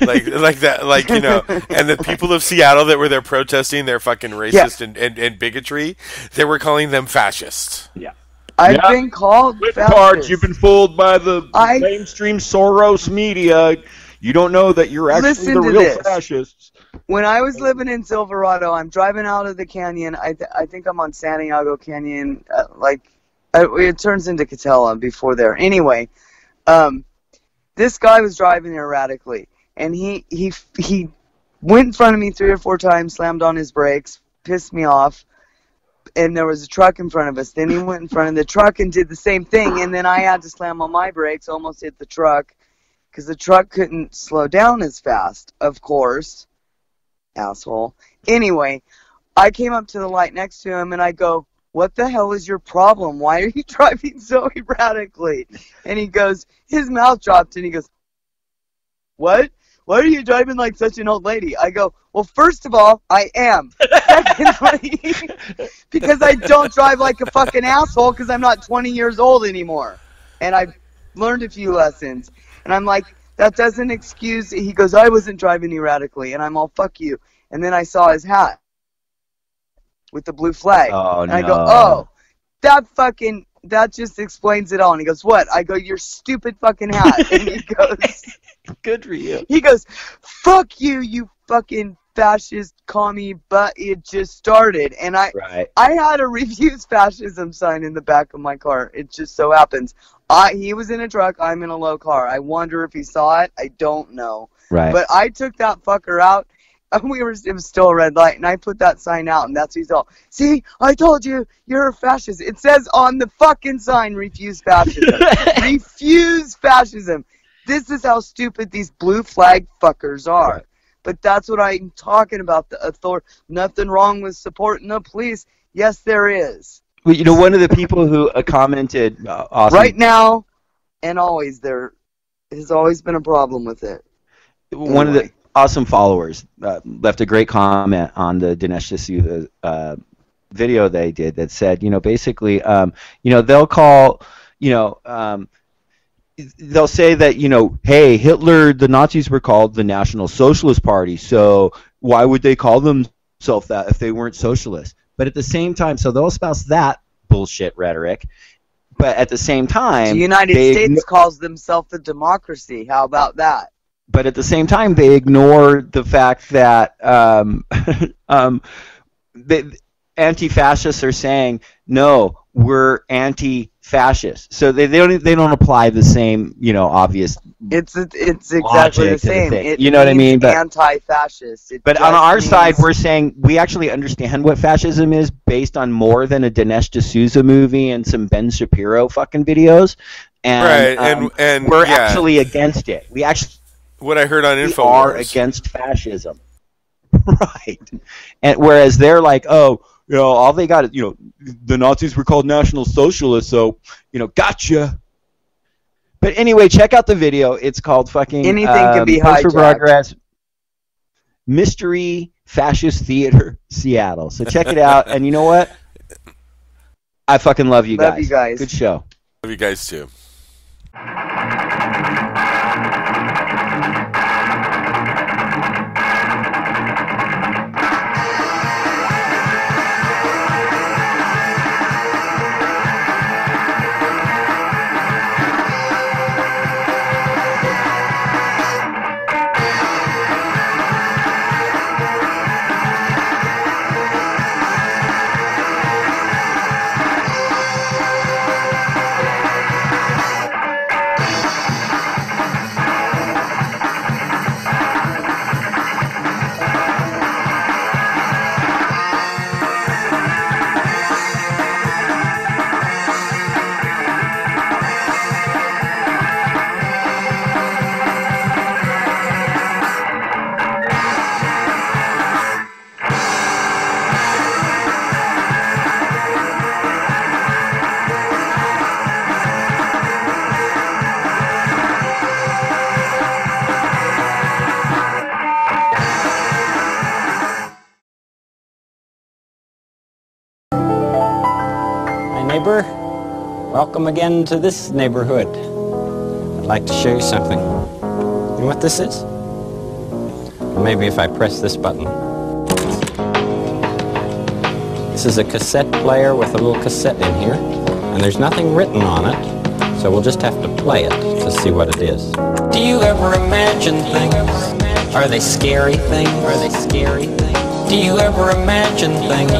Speaker 2: like that, like, you know, and the people of Seattle that were there protesting their fucking racist and bigotry, they were calling them fascists.
Speaker 3: Yeah.
Speaker 12: I've been called
Speaker 3: fascist. You've been fooled by the mainstream Soros media. You don't know that you're actually the real fascists.
Speaker 12: When I was living in Silverado, I'm driving out of the canyon. I think I'm on Santiago Canyon. It turns into Catella before there. Anyway, this guy was driving erratically, and he went in front of me 3 or 4 times, slammed on his brakes, pissed me off. And there was a truck in front of us. Then he went in front of the truck and did the same thing. And then I had to slam on my brakes, almost hit the truck, because the truck couldn't slow down as fast, of course. Asshole. Anyway, I came up to the light next to him, and I go, "What the hell is your problem? Why are you driving so erratically?" And he goes, his mouth dropped, and he goes, "What? Why are you driving like such an old lady?" I go, "Well, first of all, I am. Secondly, because I don't drive like a fucking asshole because I'm not 20 years old anymore. And I've learned a few lessons." And I'm like, that doesn't excuse it. He goes, "I wasn't driving erratically." And I'm all, "Fuck you." And then I saw his hat with the blue flag.
Speaker 3: Oh,
Speaker 12: and I go, "Oh, that just explains it all." And he goes, "What?" I go, "Your stupid fucking hat." And he goes...
Speaker 3: Good for you.
Speaker 12: He goes, "Fuck you, you fucking fascist commie," but it just started. And I had a refuse fascism sign in the back of my car. It just so happens. He was in a truck, I'm in a low car. I wonder if he saw it. I don't know.
Speaker 3: Right.
Speaker 12: But I took that fucker out. And it was still a red light, and I put that sign out, and that's what he's all, "See, I told you, you're a fascist." It says on the fucking sign, "Refuse fascism." Refuse fascism. This is how stupid these blue flag fuckers are. Right. But that's what I'm talking about. Nothing wrong with supporting the police. Yes, there is.
Speaker 3: Well, you know, one of the people who commented... awesome.
Speaker 12: Right now, and always, there has always been a problem with it.
Speaker 3: One of the awesome followers left a great comment on the Dinesh D'Souza video they did that said, you know, basically, you know, they'll call, you know... they'll say that, you know, hey, Hitler, the Nazis were called the National Socialist Party, so why would they call themselves that if they weren't socialists? But at the same time, so they'll espouse that bullshit rhetoric, but at the same time...
Speaker 12: The United States calls themselves a democracy. How about that?
Speaker 3: But at the same time, they ignore the fact that anti-fascists are saying, no, we're anti-fascist. So they don't apply the same, you know, obvious.
Speaker 12: It's exactly the same.
Speaker 3: You know what I mean?
Speaker 12: But anti-fascist.
Speaker 3: But on our side, we're saying we actually understand what fascism is based on more than a Dinesh D'Souza movie and some Ben Shapiro fucking videos. And,
Speaker 2: right, and
Speaker 3: we're actually against it. We actually.
Speaker 2: What I heard on
Speaker 3: we
Speaker 2: InfoWars.
Speaker 3: are against fascism. Right. And whereas they're like, oh, you know, all they got is, you know, the Nazis were called National Socialists, so, you know, gotcha. But anyway, check out the video. It's called fucking
Speaker 12: Anything Can Be
Speaker 3: Punch for
Speaker 12: Hijacked.
Speaker 3: Progress Mystery Fascist Theater Seattle. So check it out. And you know what? I fucking love you guys.
Speaker 12: Love you guys.
Speaker 3: Good show.
Speaker 2: Love you guys too.
Speaker 1: Welcome again to this neighborhood. I'd like to show you something. You know what this is? Maybe if I press this button. This is a cassette player with a little cassette in here, and there's nothing written on it, so we'll just have to play it to see what it is. Do you ever imagine things? Are they scary things? Are they scary things? Do you ever imagine things?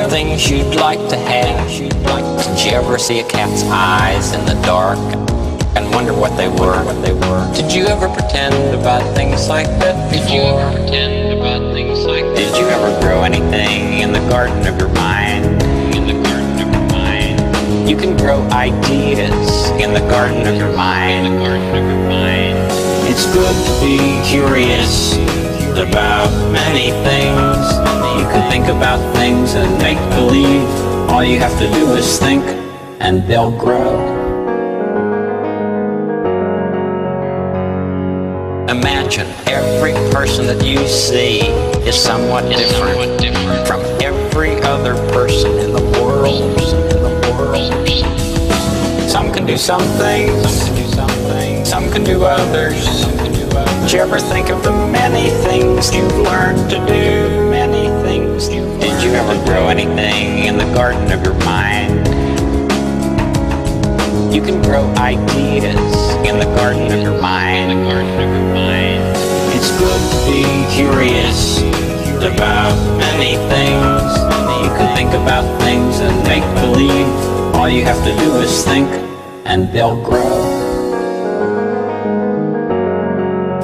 Speaker 1: Things you'd like to have? Did you ever see a cat's eyes in the dark and wonder what they were? Did you ever pretend about things like that before? Did you ever grow anything in the garden of your mind? You can grow ideas in the garden of your mind. It's good to be curious about many things. You can think about things and make believe. All you have to do is think and they'll grow. Imagine every person that you see is somewhat different from every other person in the world. Some can do some things, some can do others. Did you ever think of the many things you've learned to do? Many things. Did you ever grow anything in the garden of your mind? You can grow ideas in the garden of your mind. It's good to be curious about many things. You can think about things and make believe. All you have to do is think and they'll grow.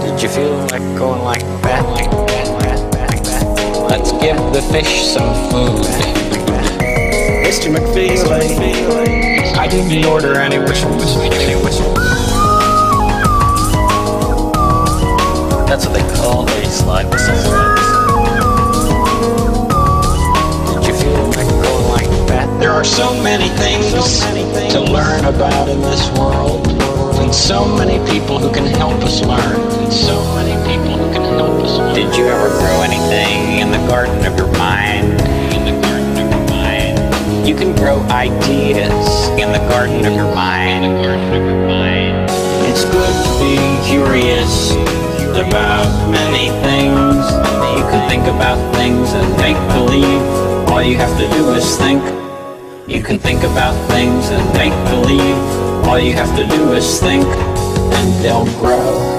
Speaker 1: Did you feel like going like that? Let's give the fish some food. Mr. McFeely, I didn't order any whistles. That's what they call these slide whistles. Did you feel like going like that? There are so many things to learn about in this world. And so many people who can help us learn. Did you ever grow anything in the garden of your mind? You can grow ideas in the garden of your mind. It's good to be curious about many things. You can think about things and make believe. All you have to do is think. You can think about things and make believe. All you have to do is think, and they'll grow.